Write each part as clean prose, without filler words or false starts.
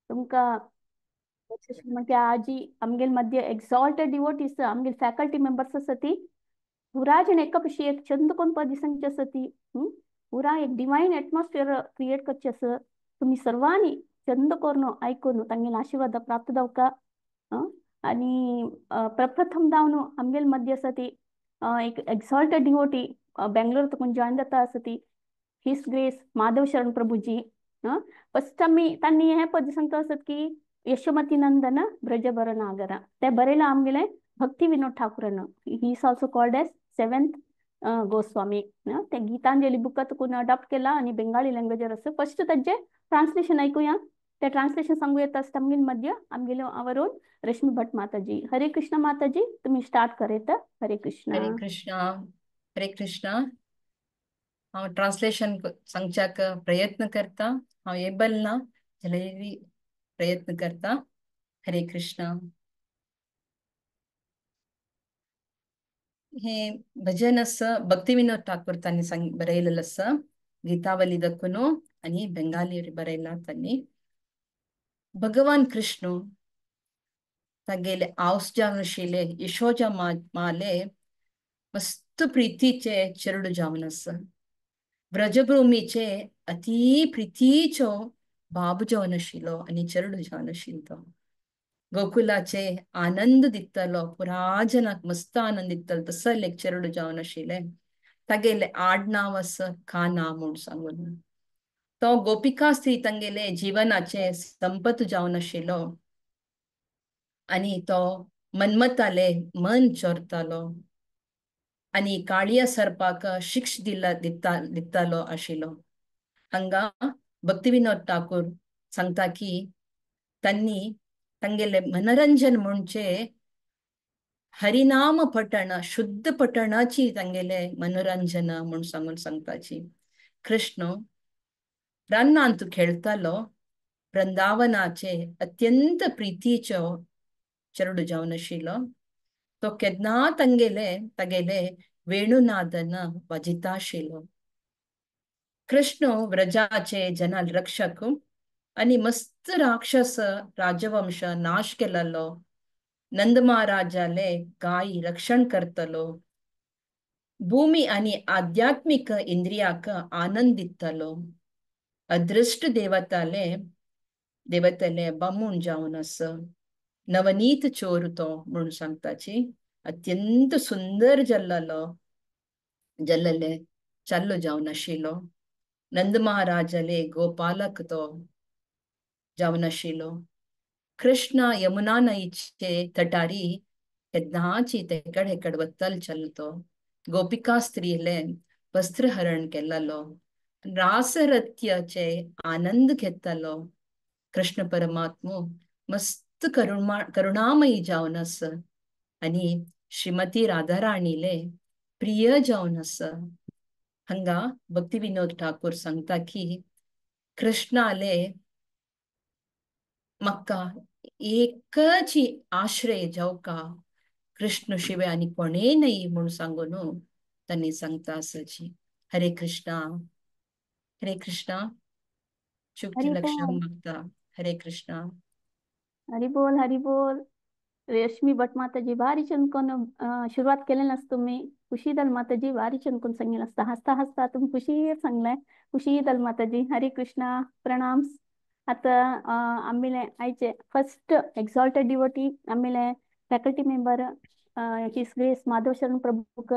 तुमका श्रीमती आजी आमगेल मध्य exalted devotees आमगेल faculty members असती पुरा जण एका पशी एक चंद कोण पदिसंख्या असती पुरा एक डिवाइन एटमॉस्फियर क्रिएट करचे असं तुम्ही सर्वांनी चंद करून ऐकून तांगेल आशीर्वाद प्राप्त जावका हं? आणि प्रप्रथम जावन आमगेल मध्य असती एक एक्सॉल्टेड डिवोटी बेंगलोर तकून जॉइन जाता असती हिस ग्रेस माधव शरण प्रभुजी फस्ट आम्ही त्यांनी हे पद सांगता असत की यशोमती नंदन ब्रजबर नागर ते बरेला आमगेले भक्ती विनोद ठाकूरन he is also called as seventh Goswami ते गीतांजली बुकात कोण अडॉप्ट केला आणि बेंगाली लँग्वेजर असं फर्स्ट त्याचे ट्रान्सलेशन ऐकूया ते ट्रान्सलेशन सांगू येत असतं आमगेल मध्य आमगेलो आवरून रश्मी भट माताजी हरे कृष्ण माताजी तुम्ही स्टार्ट करेत हरे कृष्ण हरे कृष्ण हरे कृष्ण हांव ट्रान्सलेशन सांगच्याक प्रयत्न करता हांव एबल ना जाल्यार प्रयत्न करता हरे कृष्ण हे भजन असं भक्ती विनोद ठाकूर तांणी बरयलेलं असं गीतावली दక్కును आणि बेंगाली बरयला तांणी भगवान कृष्ण तागेले आवस जावन आशिल्ले यशोजा माले मस्त प्रितीचे चेडूं जावन आसा व्रजभूमीचे अति प्रितीचो बाबू जावन आशिल्लो आनी चेडूं जावन आशिल्लो गोकुलाचे आनंद दितलो पुरा जनाक मस्त आनंद दितलो तसं एक चेडूं जावन आशिल्ले तागेले आडनाव आसा काना म्हूण सांगून तो गोपिका स्त्री तांगेले जीवनाचे संपत जावन आशिल्लो आणि तो मन्मताले मन चोरतालो आणि काळिया सर्पाक शिक्ष दितालो आशिल्लो हांगा भक्ती विनोद ठाकूर सांगता की तांणी तांगेले मनोरंजन म्हणजे हरिनाम पठण शुद्ध पठणाची तांगेले मनोरंजन म्हूण सांगून सांगताची कृष्ण रानांत खेळतालो वृंदावनाचे अत्यंत प्रितीचो चेडूं जावन आशिल्लो तो केन्ना तागेले वेणुनादन वाजिता आशिल्लो कृष्ण व्रजाचे जनाल रक्षक आणि मस्त राक्षस राजवंश नाश केलेलो नंद महाराजाले गायी रक्षण करतलो भूमी आणि आध्यात्मिक इंद्रियाक आनंद दितलो अदृष्ट देवतेले बमून जावन आस नवनीत चोर तो म्हणून सांगताची अत्यंत सुंदर जल्लले चल्लो जावन आशिल्लो नंद महाराजाले गोपालक तो जावन आशिल्लो कृष्ण यमुना न्हंयचे तटारी केन्नाची तेकड हेकड वत्तल चलतो गोपिका स्त्रीले वस्त्रहरण केल्लो रासरत्याचे आनंद घेतलो कृष्ण परमात्मो मस्त करुणामयी जावन आस आणि श्रीमती राधाराणीले प्रिय जावन आस हांगा भक्ती विनोद ठाकूर सांगता की कृष्णाले म्हाका एकच आश्रय जावका कृष्ण शिवाय आनी कोणेय नाही म्हणून सांगून तांणी सांगता आसाची हरे कृष्णा शुभची हरि लक्षण बोल मागता हरे कृष्णा हरि बोल हरि बोल रेशमी भट माताजी भारी चंदकोन सुरुवात केलेली नसतं तुम्ही खुशी दल माताजी भारी चंदकोन सांगेल असता हसता हसता तुम्ही खुशी सांगलाय खुशी दल माताजी हरे कृष्णा प्रणाम्स आता आम्ही आयचे फर्स्ट एक्सॉल्टेड डिवोटी आम्ही फॅकल्टी मेंबर हिस ग्रेस माधव शरण प्रभुक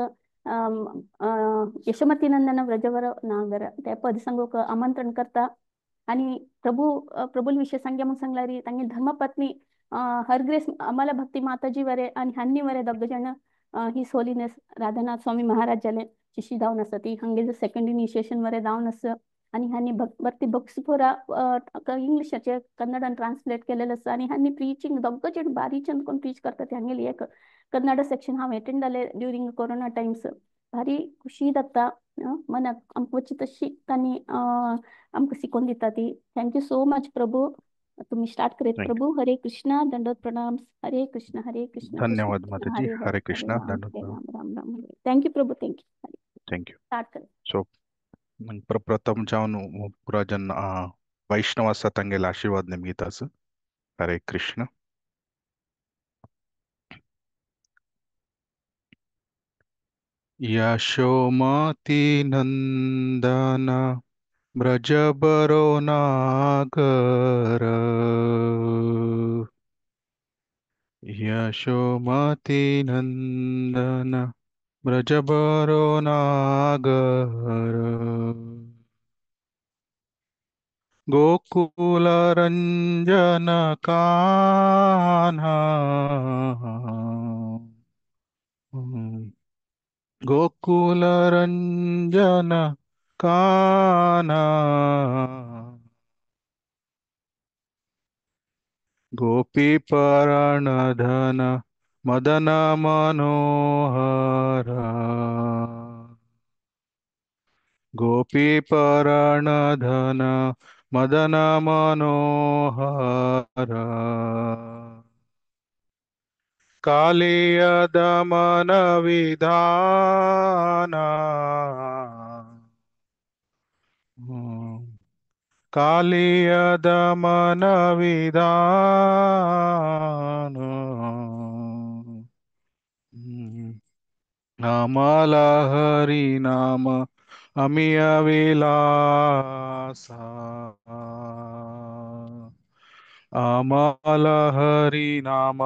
यशोमती नंदन व्रजवर नागर त्या पदसंगोक आमंत्रण करता आणि प्रभुल विषय सांग्या मग सांगलारी तांगे धर्मपत्नी हरग्रेस आम्हाला भक्ती माताजी वरे आणि हन्नी वरे दोग जण हिस होलीनेस राधानाथ स्वामी महाराज जाले शिशी जावन आसा ती हंगे जर सेकंड इनिशिएशन वरे जावन आसा आणि ह्यांनी भक्ती बुक्स पुरा इंग्लिशाचे कन्नडान ट्रान्सलेट केलेलं असं आणि ह्यांनी प्रीचिंग दोग जण भारी चंद कोण प्रीच करतात हांगेली एक कन्नड सेक्शन हांव अटेंड जाले ड्युरिंग कोरोना टाइम्स भारी खुशी जाता मनाक आमकां वची तशी तांणी आमकां शिकोवन दिता ती थँक्यू सो मच प्रभू तुम्ही स्टार्ट करेत थँक प्रभू हरे कृष्णा दंडोत प्रणाम हरे कृष्ण कृष्ण धन्यवाद कृष्ण माताजी हरे कृष्णा हरे राम राम राम हरे थँक्यू प्रभू थँक्यू थँक्यू स्टार्ट करेत सो प्रप्रथम जावन पुरा जन वैष्णव आसा तांगेले आशीर्वाद निमगीतास हरे कृष्ण। यशोमती नंदन ब्रजबरो नागर, यशोमती नंदन ब्रजबरो नागर, गोकुल रंजन कान्हा, गोकुल रंजन कान्हा, गोपी धन मदन मनोहर, गोपी धन मदन मनोहर, कालिय दमन विधाना, कालिय दमन विधान, अमल हरि नाम अमिय विलासा, अमल हरि नाम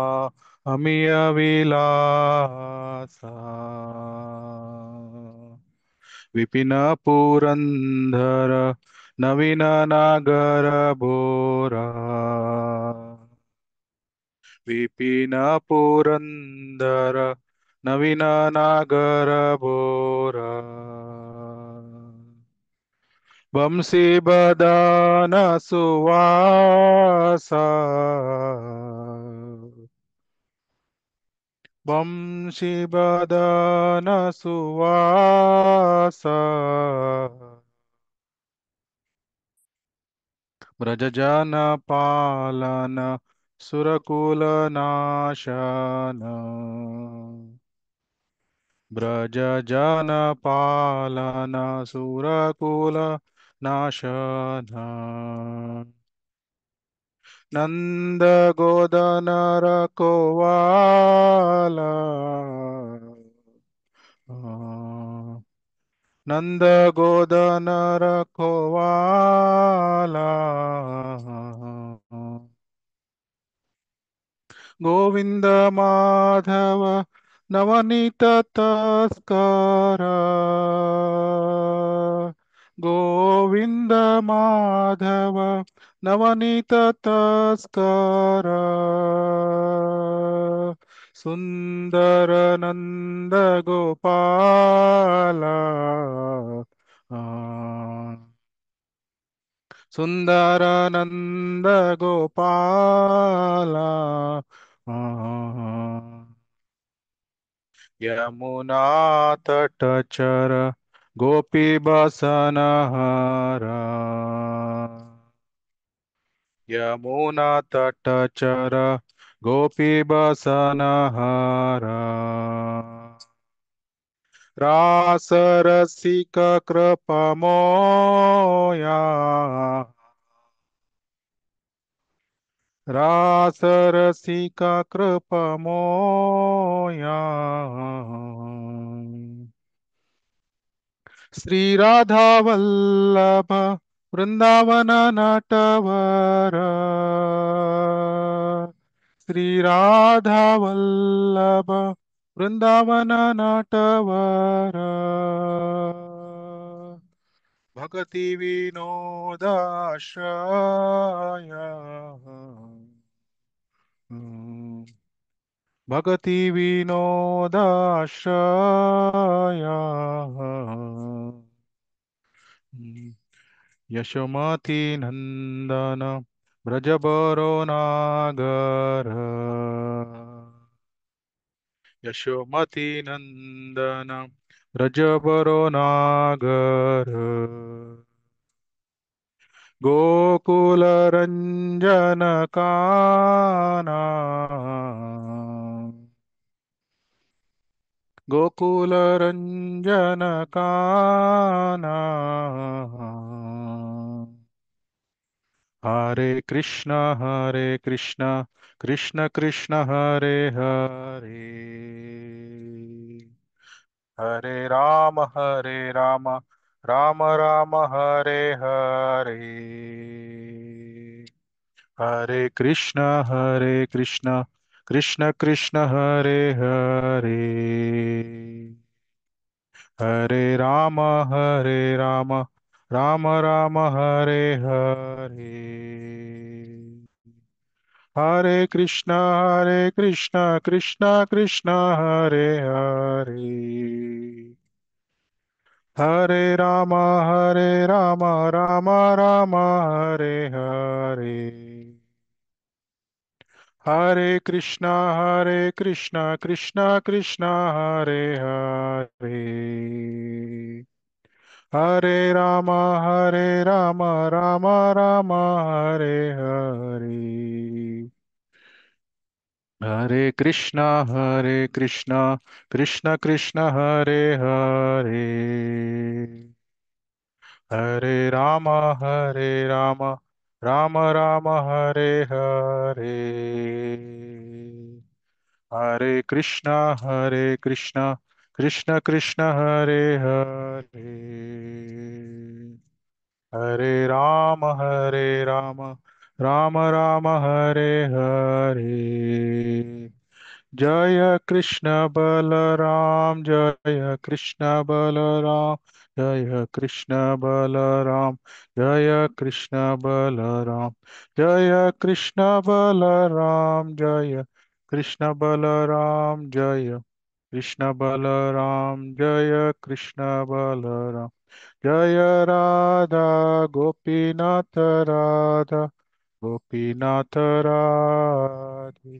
अमिय विलासा, विपिन पुरंदर नवीन नागर भोरा, विपिन पुरंदर नवीन नागर भोरा, वंशी बदन सुवासा, वंशी बदन सुवासा, ब्रजजन पालन सुरकुल नाशन, ब्रजजन पालन सुरकुल नाशन, नंद गोदन रखवाला, नंद गोदन रखवाला, गोविंद माधव नवनीत तस्कर, गोविंद माधव नवनीत तस्कर, सुंदर नंद गोपाला, सुंदर नंद गोपाला, यमुना तटचर गोपी बसन हरा, यमुना तटचर गोपी बसन हरा, रास रसिक कृप मोया, रास रसिका कृप मोया, श्री राधा वल्लभ वृंदावन नटवर, श्री राधा वल्लभ वृंदावन नटवर, भक्ति विनोदाश्रय, भक्ति विनोदाश्रय, यशोमती नंदन ब्रजबरो नागर, यशोमती नंदन ब्रजबरो नागर, गोकुल रंजन काना, गोकुल रंजन काना, हरे कृष्ण कृष्ण कृष्ण हरे हरे राम राम राम हरे हरे कृष्ण कृष्ण कृष्ण हरे हरे राम राम राम हरे हरे कृष्ण कृष्ण कृष्ण हरे हरे राम राम राम हरे हरे कृष्ण कृष्ण कृष्ण हरे हरे राम राम राम हरे हरे कृष्ण कृष्ण कृष्ण हरे हरे राम राम राम हरे हरे कृष्ण कृष्ण कृष्ण हरे हरे राम राम राम हरे जय कृष्ण बलराम जय कृष्ण बलराम जय कृष्ण बलराम जय कृष्ण बलराम जय कृष्ण बलराम जय कृष्ण बलराम जय कृष्ण बलराम जय कृष्ण बलराम जय राधा गोपीनाथ राधा गोपीनाथ राधे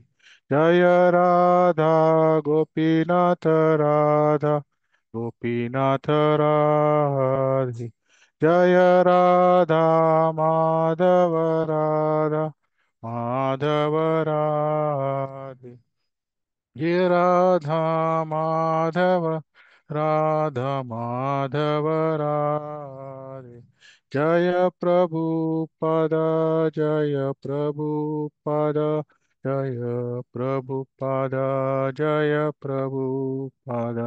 जय राधा गोपीनाथ राधा गोपीनाथ राधे जय राधा माधव राधा माधव राधे ये राधा माधव राधे जय प्रभुपद जय प्रभुपद जय प्रभुपद जय प्रभुपद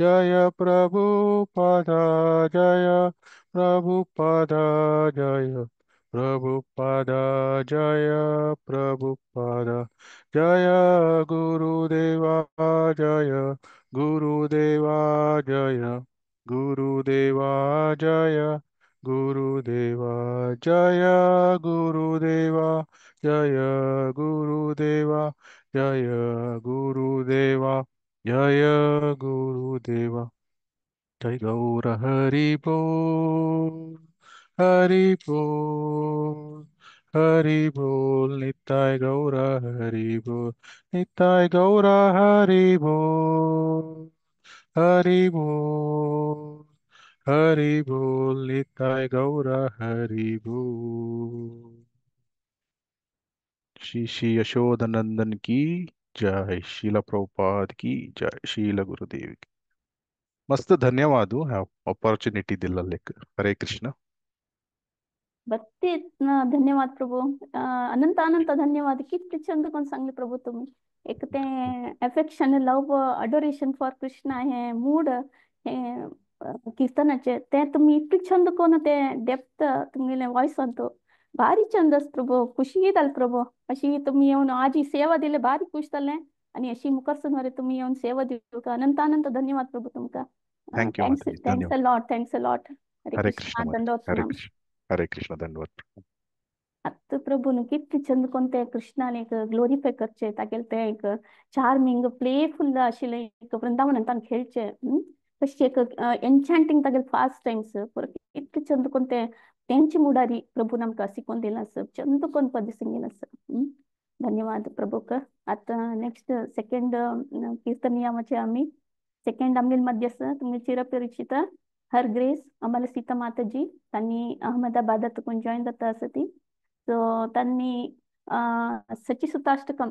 जय प्रभुपद जय प्रभुपद जय प्रभुपद जय प्रभुपद जय गुरुदेवा जय गुरुदेवा जय गुरुदेवा जय गुरुदेवा जय गुरुदेवा जय गुरुदेवा जय गुरुदेवा जय गुरुदेवा जय गौर हरि बोल हरि बोल हरि बोल निताय गौर हरि बोल निताय गौर हरि बोल हरि बोल हरि बोल निताय गौर हरि बोल श्री श्री यशोदनंदन की जय शील प्रभुपाद की जय शील गुरुदेव की मस्त ಧನ್ಯವಾದ ಆಪರ್ಚುನಿಟಿ ದಿಲ್ಲಕ್ಕೆ ಹರೇ ಕೃಷ್ಣ भक्ती धन्यवाद प्रभू अनंत अनंत धन्यवाद किती छंद कोण सांगले प्रभू तुम्ही एक ते affection love adoration for Krishna हे मूड हे कीर्तनाचे ते तुम्ही इतके छंद कोण ते डेप्थ तुम्ही वॉइस आणतो भारी छंद प्रभू खुशी येताल प्रभू अशी तुम्ही येऊन आज ही सेवा दिले भारी खुश झाले आणि अशी मुखर्सनवरे तुम्ही येऊन सेवा दिली का अनंत अनंत धन्यवाद प्रभू तुमका ಥ್ಯಾಂಕ್ ಯು थँक्स ಮಾತಾಜಿ थँक्स ಧನ್ಯವಾದ thanks a lot Hare Hare Krishna Krishna ಮಾತಾಜಿ दंडवत प्रणाम ಹರೇ ಕೃಷ್ಣ ಧನ್ಯವಾದ आता प्रभून किती छंद कोणते कृष्णाने एक ग्लोरीफाय करचे ताकेल ते एक चार्मिंग प्लेफुल आशिल्ले एक वृंदावन तान खेळचे कशी एक एन्चॅन्टिंग तागेल फास्ट टाइम्स पर इतके छंद कोणते तेंची मुडारी प्रभू नमका शिकवून दिला असं छंद कोण पदी सिंगीन असं धन्यवाद प्रभूक आता नेक्स्ट सेकंड कीर्तनियामाचे आम्ही सेकंड आमगेल मध्ये असं तुम्ही चिरपरिचित हर ग्रेस आम्हाला सीता माताजी त्यांनी अहमदाबादात कोण जॉईन जाता असं ती सो त्यांनी सचिसुताष्टकम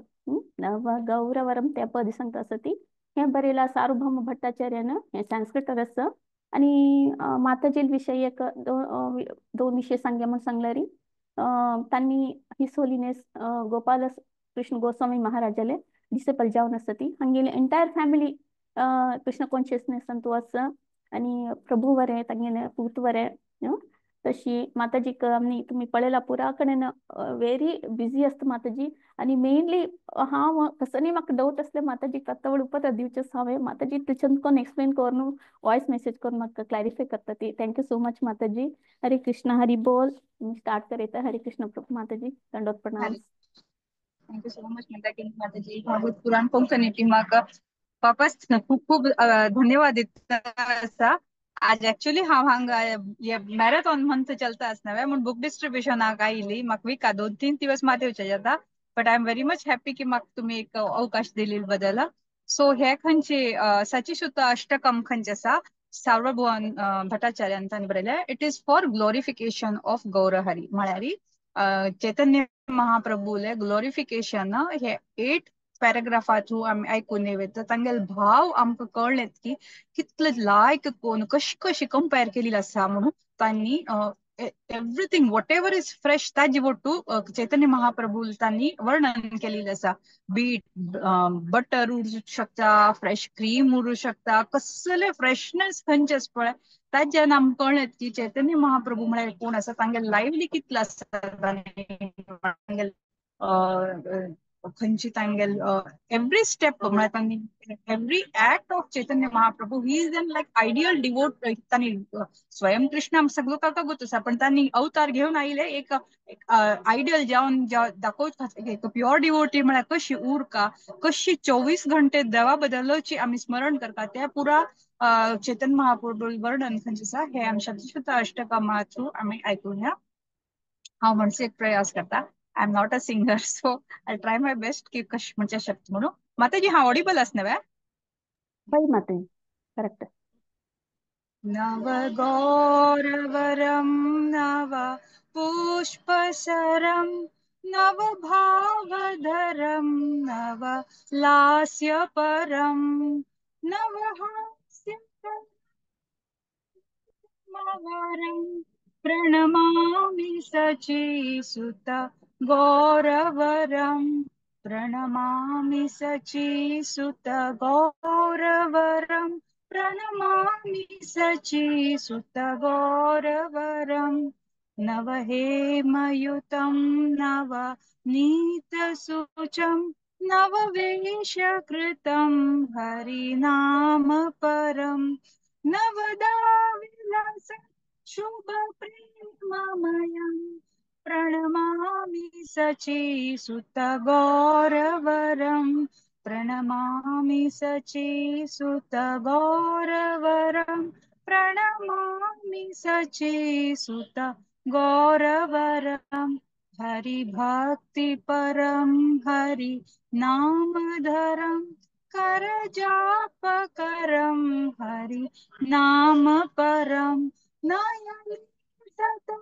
नव गौरवरम त्या पदी सांगता असं ती हे बरेला सार्वभौम भट्टाचार्यानं हे संस्कृत रस आणि माताजी विषयी एक दोन विषय सांग्या म्हणून सांगल्यारी तांणी हिस होलिनेस गोपाल कृष्ण गोस्वामी महाराजाले डिसेबल जावन आसती हंगेले entire family Krishna consciousness Antu आसा आणि प्रभू वरे तांगेले पूत वरे तशी माताजीक आमी तुम्ही पळयला पुरा कडेन व्हेरी बिझी आसता माताजी आणि मेनली हांव कसनी म्हाका डाऊट असले माताजी कत्ता उडपत दिवचेस हांवें माताजी तुझ्यान कोण एक्सप्लेन करून वॉइस मेसेज करून म्हाका क्लॅरिफाय करता ती थँक्यू सो मच माताजी हरे कृष्ण हरी बोल स्टार्ट करेता हरे कृष्ण प्रभु माताजी दंडोत प्रणाम थँक्यू सो मच माताजी भागवत पुराण कोंकणी म्हाका वापस खूप खूप धन्यवाद दिता आसा आज एक्चुअली हांव हांगा मॅरेथॉन म्हणत चलता आसनवे म्हण बुक डिस्ट्रीब्युशनाक आयिल्ली म्हाका विका 2-3 दिवस मात येवचे जाता but I am very much happy की म्हाका तुमी एक अवकाश दिल्ले बद्दल सो हे खंयचे सचिसुत अष्टकम खंयचे आसा सार्वभौम भट्टाचार्यान तांणी बरयले it is for glorification of Gaurahari म्हळ्यार चैतन्य महाप्रभूले ग्लोरिफिकेशन हे 8 पॅराग्राफा थ्रू आमी आयकून येता तांगेले भाव आमकां कळ्ळेत की कितले लायक कोण कशी कशी कंपेर केलेली आसा म्हणून तांणी everything what ever is fresh ताजे वटू चैतन्य महाप्रभू तांणी वर्णन केलेले आसा बीट बटर उरू शकता फ्रेश क्रीम उरू शकता कसले फ्रेशनेस खंयचे आसा पळय ताज्यान आमकां कळ्ळें की चैतन्य महाप्रभू म्हळ्यार कोण आसा तांगे लायव्हली कितले आसा खंयची तांगेल एवरी स्टेप म्हळ्यार तांणी every act of Chaitanya Mahaprabhu he is an like ideal devote तांणी स्वयं कृष्ण आमकां सगळो काका गोत आसा पण तांणी अवतार घेवन आयले एक आयडियल जावन दाखोवचे एक प्युअर डिवोटी म्हळ्यार कशी उरका कशी 24 घंटे देवा बद्दलची आमी स्मरण करता ते पुरा चैतन्य महाप्रभू वर्णन खंयचे आसा हे आमच्या सचिसुत अष्टकमा थ्रू आमी आयकून या हांव म्हणचे एक प्रयास करता I am not a singer so I try my best की कशी म्हणचे शकता म्हणून माताजी हांव ऑडिबल आसनवे बाई माताजी करेक्ट नव गौरवरं नव पुष्पसरं नव भावधरं नव लास्यपरं नव हास्यपरं प्रणमामि सचिसुत गौरवरं प्रणमामि सचिसुत गौरवरं प्रणमामि सचिसुत गौरवरं नव हेमयुतं नव नीतसूचं नव वेशकृतं हरिनाम परं नवदा विलास शुभ प्रेममयं प्रणमामि सचिसुत गौरवरं प्रणमामि सचिसुत गौरवरं प्रणमामि सचिसुत गौरवरं हरिभक्ति परं हरि नामधरं करजापकरं हरि नाम परं नयने सततं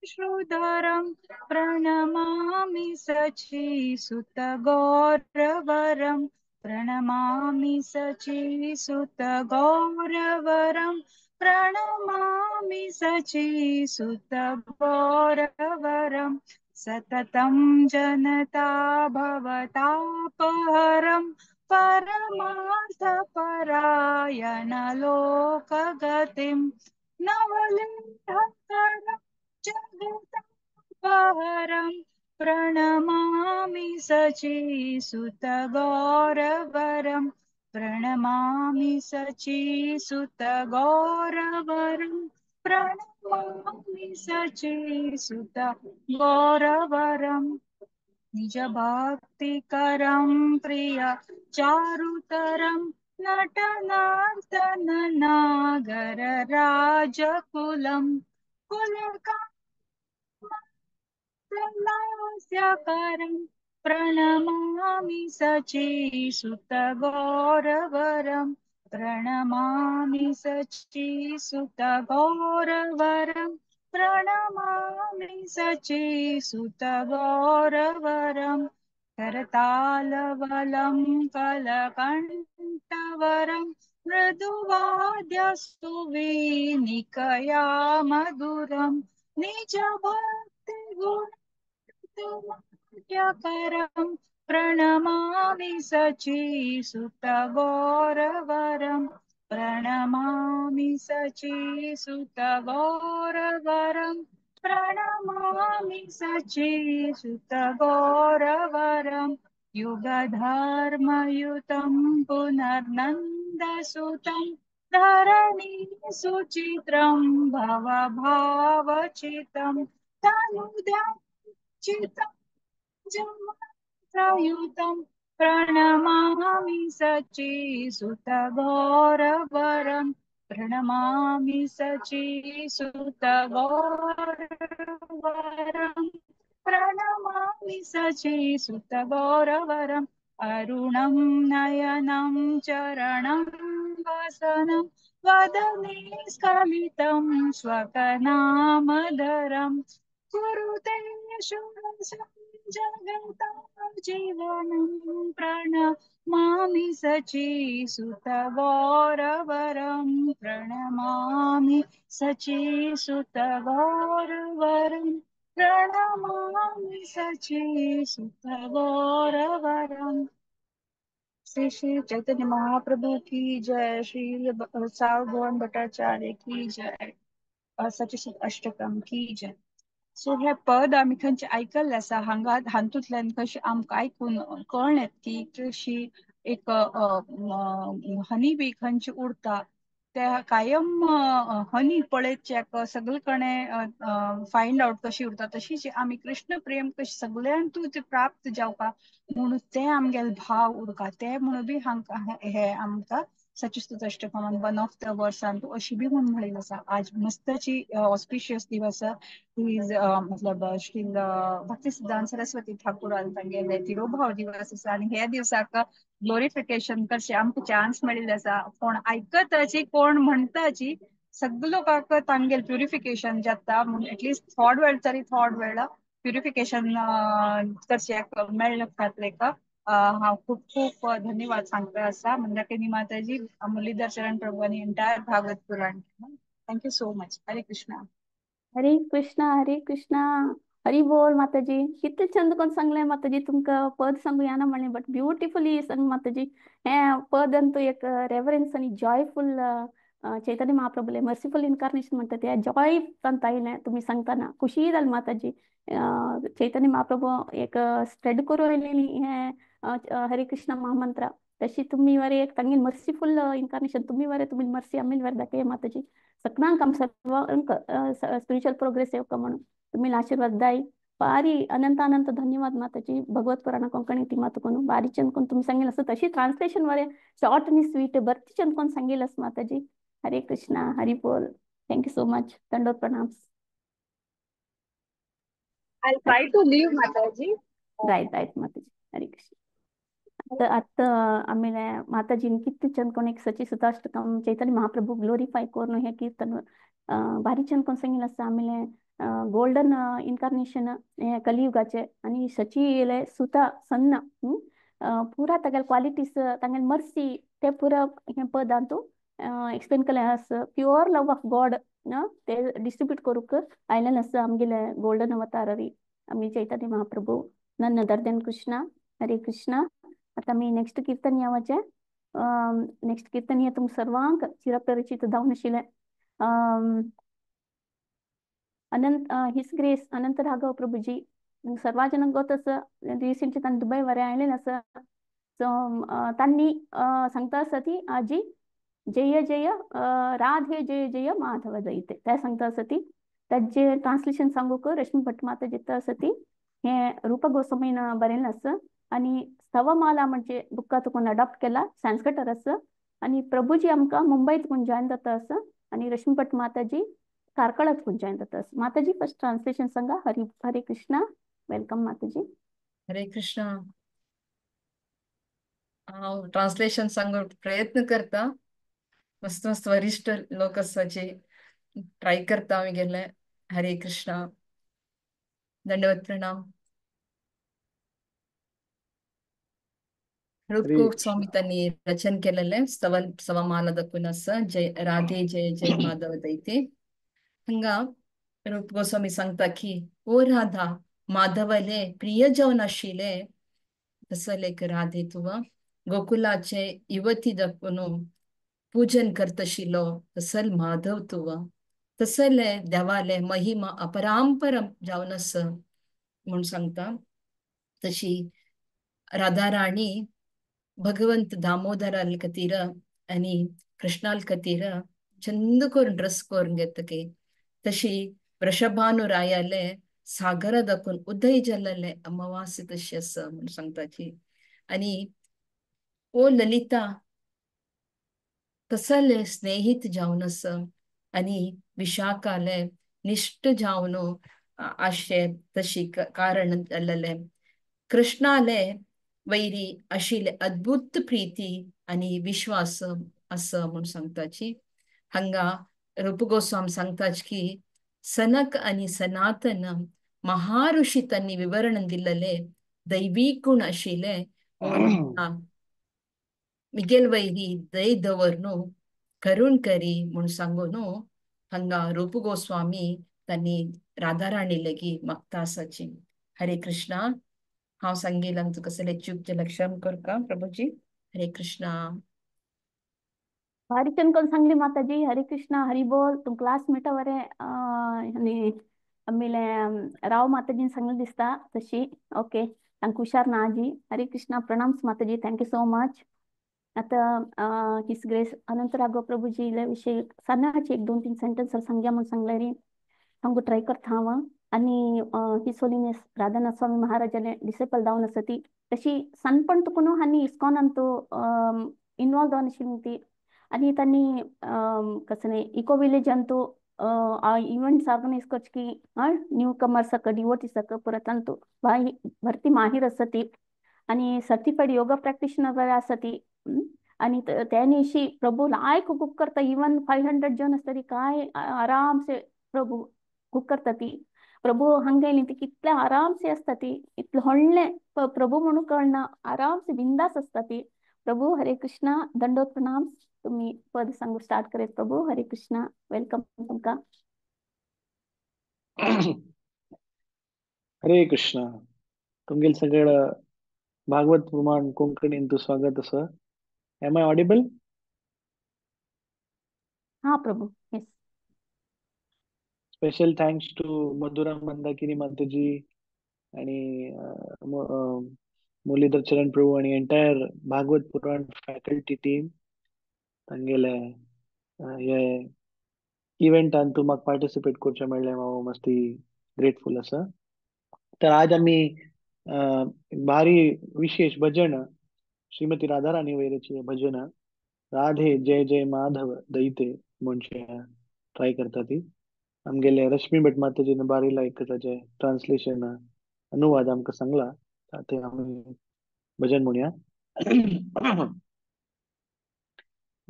श्रुधरं प्रणमामि सचिसुत गौरवरं प्रणमामि सचिसुत गौरवरं प्रणमामि सचिसुत गौरवरं सततं जनता भवतापहरं परमार्थपरायण लोकगतिं नवलेहकरं जगतापहरं प्रणमामि सचिसुत गौरवरं प्रणमामि सचिसुत गौरवरं प्रणमामि सचिसुत गौरवरं निज भक्तिकरं प्रिय चारुतरं नटनार्दन नागर राजकुलं कुलकास्यकरं प्रणमामि सचिसुत गौरवरं प्रणमामि सचिसुत गौरवरं प्रणमामि सचिसुत गौरवरं करतालवलं कलकण्ठवरं मृदुवाद्यस्तुवीनिकया मधुरं निज भक्ति गुणकरम् प्रणमामि सचीसुत गौरवरम् प्रणमामि सचीसुत गौरवरम् प्रणमामि सचीसुत गौरवरम् युगधर्मयुतम् पुनर्नन्दसुतम् धरणी सुचित्रम् भवभावचितम् तनुद्याचितम् जमात्रयुतम् प्रणमामि सचीसुत गौरवरम् प्रणमामि सचीसुत गौरवरम् प्रणमामि सचीसुत गौरवरम् अरुणं नयनं चरणं वसनं वदने स्खलितं स्वकनामधरम् कुरुते जगता जीवनं प्रणमामि सचीसुत गौरवरं प्रणमामि सचीसुत गौरवरं प्रणमामि सचीसुत गौरवरम्। श्री श्री चैतन्य महाप्रभु की जय। श्री सावभौम भट्टाचार्य की जय। सचीसुत अष्टकम की जय। सो हे पद आमी खंयचे आयकल्ले आसा हांगा हातूंतल्यान कशें आमकां आयकून कळ्ळें की कशी एक हनी बी खंयची उरता ते कायम हनी पळयत सगळे कणे फायंड आउट कशी उरता तशीच आमी कृष्ण प्रेम कशी सगळ्यांतू ते प्राप्त जावपा म्हणून ते आमगेले भाव उरता ते म्हणून बी हे आमकां सचीसुत अष्टकमान वन ऑफ द वर्सांतू अशी बी म्हणून म्हणलेली आसा। आज मस्तची ऑस्पिशियस दिवस प्लीज मतलब श्री भक्ती सिद्धांत सरस्वती ठाकूर तांगेले तिरोभाव दिवस आसा आनी ह्या दिवसाक ग्लोरिफिकेशन करचे आमकां चान्स मेळिल्ले आसा। कोण आयकताची कोण म्हणटाची सगळो काक तांगेल प्युरिफिकेशन जाता एटलिस्ट थोड वेळ तरी थोड वेळ प्युरिफिकेशन करचे मेळ्ळे खातीर हांव खूब खूब धन्यवाद सांगता आसा मंदाकिनी माताजी मुरलीधर चरण प्रभू आनी entire Bhagavat Purana. Thank you so much. Hare Krishna. Hare Krishna Hare Krishna. Hari बोल माताजी। किती चंद कोण सांगले माताजी तुमका पद सांगू याना म्हणले बट ब्युटिफुली सांग माताजी। हे पद अंतू एक रेवरन्स आणि जॉयफुल चैतन्य महाप्रभूले मर्सिफुल इन्कार्नेशन म्हणतात ते जॉय ಅಂತ आयले तुम्ही सांगताना खुशी जाली माताजी। चैतन्य महाप्रभू एक स्प्रेड करू राहिलेली हे हरे कृष्ण महामंत्र तशी तुम्ही वरे एक तांगेल मर्सिफुल इन्कार्नेशन तुम्ही वरे तुम्ही मर्सी आम्ही वर दाखवे माताजी सगळ्यांक आम सर्वांक स्पिरिच्युअल प्रोग्रेस येवका म्हणून तुम्ही आशीर्वाद दाई बारी अनंत अनंत धन्यवाद माताजी। भगवत पुराण कोंकणी ती मातुकोन बारी चंद कोण तुम्ही सांगेल असं तशी ट्रान्सलेशन वरे शॉर्ट आणि स्वीट बरती चंद कोण सांगेल असं माताजी। हरे कृष्णा हरि बोल। Thank you so much. दंडोत प्रणाम। I'll try to leave Mataji. Right माताजी। हरे कृष्ण। आता आमेಲೆ ಮಾತಾಜಿ ಕಿತ್ತು ಚಂದ್ಕೊಂಡು ಸಚಿ ಸುತಾಷ್ಟಕಂ ಚೈತನ್ಯ ಮಹಾಪ್ರಭು ಗ್ಲೋರಿಫೈ ಕೋರ್ನು हे कीर्तन भारी चंद कोण सांगितलं असं आमेಲೆ गोल्डन इन्कार्नेशन कलियुगाचे आणि सची येले सुता सन्न पुरा तगेल क्वालिटीज तंगेल मर्सी ते पुरा हे पद अंतू एक्सप्लेन केले असं प्युअर लव ऑफ गॉड ते डिस्ट्रीब्यूट करूक आयलन असं आमगेले गोल्डन अवतार री आम्ही चैतन्य महाप्रभू नन्न दर्दन कृष्ण। हरे कृष्ण। आता मी नेक्स्ट कीर्तन यावाचे नेक्स्ट कीर्तन ये तुम सर्वांक चिरपरिचित जावन आशिल्ले अनंत हिस ग्रेस अनंत राघव प्रभुजी सर्व जणांक गोत असं रिसेंटली तान दुबय वरे आयलें असं सो तांणी सांगता आसा ती आजी जय जय राधे जय जय माधव जयते ते सांगता आसा ती ताजे ट्रान्सलेशन सांगूक रश्मी भट माता जिता आसा ती हे रूप गोस्वामीन बरयल्लें आसा आणि स्तवमाला म्हणजे बुक्का तुकोन अडॉप्ट केला संस्कृतार आसा आणि प्रभुजी आमकां मुंबईत कोण जॉइन जाता आसा आणि रश्मी भट माताजी कारकळत कोण जॉइन जाता आसा। माताजी फर्स्ट ट्रान्सलेशन सांगा। हरे हरे कृष्णा। वेलकम माताजी। हरे कृष्णा। हांव ट्रान्सलेशन सांगूक प्रयत्न करता मस्त मस्त वरिष्ठ लोक आसाचे ट्राय करता हांवें गेले। हरे कृष्णा। दंडवत प्रणाम। रूप हरे गोस्वामी कृष्ण। त्यांनी रचन केलेले स्तवमाला दखून आसा जय राधे जय जय माधव दैते हांगा रूप गोस्वामी सांगता की ओ राधा माधवले प्रिय जावन आशिले तसं लेक राधे तुवा गोकुलाचे युवती दखून पूजन करतशिलो तसल माधव तुवा तसले देवाले महिमा अपरांपरम जावन आस म्हणून सांगता. तशी राधाराणी भगवंत दामोदराल खातीर आनी कृष्णाल खातीर चंद करून ड्रेस करून घेतके तशी वृषभानुरायाले सागरा दाखून उदय जल्लले अमावास्या तशी आसा म्हणून सांगताची. आनी ओ ललिता तसले स्नेहित जावन आसा आनी विशाखाले निष्ठ जावन आशे तशी कारण जाल्ले कृष्णाले वैरी आशिल्ले अद्भुत प्रीती आनी विश्वास आसा म्हणून सांगताची. हांगा रूप गोस्वामी सांगताच की सनक आनी सनातन महाऋषी त्यांनी विवरण दिलेले दैवी गुण आशिल्ले मिगेल वैरी दय दवरनो करुण करी म्हणून सांगून हांगा रूप गोस्वामी त्यांनी राधाराणी लेगी मागता आसाची. हरे कृष्णा. हांव सांगिलां तुका कसले चूक लक्षम करका प्रभुजी. हरे कृष्णा. भारी चंकन सांगली माताजी. हरे कृष्णा हरि बोल. तुम क्लासमेट वरे आमेले राव माताजी सांगली दिसता तशी. ओके तांक हुशार ना आजी. हरे कृष्णा प्रणाम्स माताजी. Thank you so much. आता हिस ग्रेस अनंतरागो प्रभुजी इले विषय सन्नाची 1-2-3 सेंटेन्स सांग्या म्हणून सांगल्यारी हांव ट्राय करता हांव. आनी हिस होलिनेस राधानाथ स्वामी महाराजाने डिसेपल जावन आसा ती तशी सनपण तुकून हांनी इस्कॉनांत इन्वॉल्व जावन आशिल्ली ती. आनी तांणी कसं इको विलेज अंतू इवेंट्स ऑर्गनೈಸ್ करची न्यू कमर्स डिवोटीस परत बाई भरती माहीर आसा ती आनी सर्टिफाईड योगा प्रॅक्टिशनर आसा ती. आणि त्यानिशी प्रभू लायक कुक करता. इवन 500 जन असतरी काय आराम से प्रभू कुक करता ती. प्रभू हंगेली ती कितले आराम से असता ती. इतले व्हडले प्रभू म्हणून कळना आराम से बिंदास असता ती. प्रभू हरे कृष्णा. दंडोत प्रणाम. तुम्ही पद सांगू स्टार्ट करेत प्रभू. हरे कृष्णा. वेलकम तुमका. हरे कृष्णा. तुमगेल सगळं भागवत प्रमाण कोंकणीन स्वागत असं. Am I audible? हा प्रभू. Yes. Special thanks to Madhura Mandakini माताजी आणि मुरलीधर चरण प्रभू आणि entire Bhagavat Purana faculty team तांगेले हे इव्हेंटान तू म्हाका पार्टिसिपेट करचें मेळ्ळें हांव मस्ती ग्रेटफुल आसा. तर आज आम्ही भारी विशेष भजन श्रीमती राधाराणी वैरेची भजन राधे जय जय माधव दैते म्हणचे ट्राय करता ती. आमगेले रश्मी भट माताजीन बारी लायक ताचे ट्रान्सलेशन अनुवाद आमकां सांगला. ते आमी भजन म्हणया.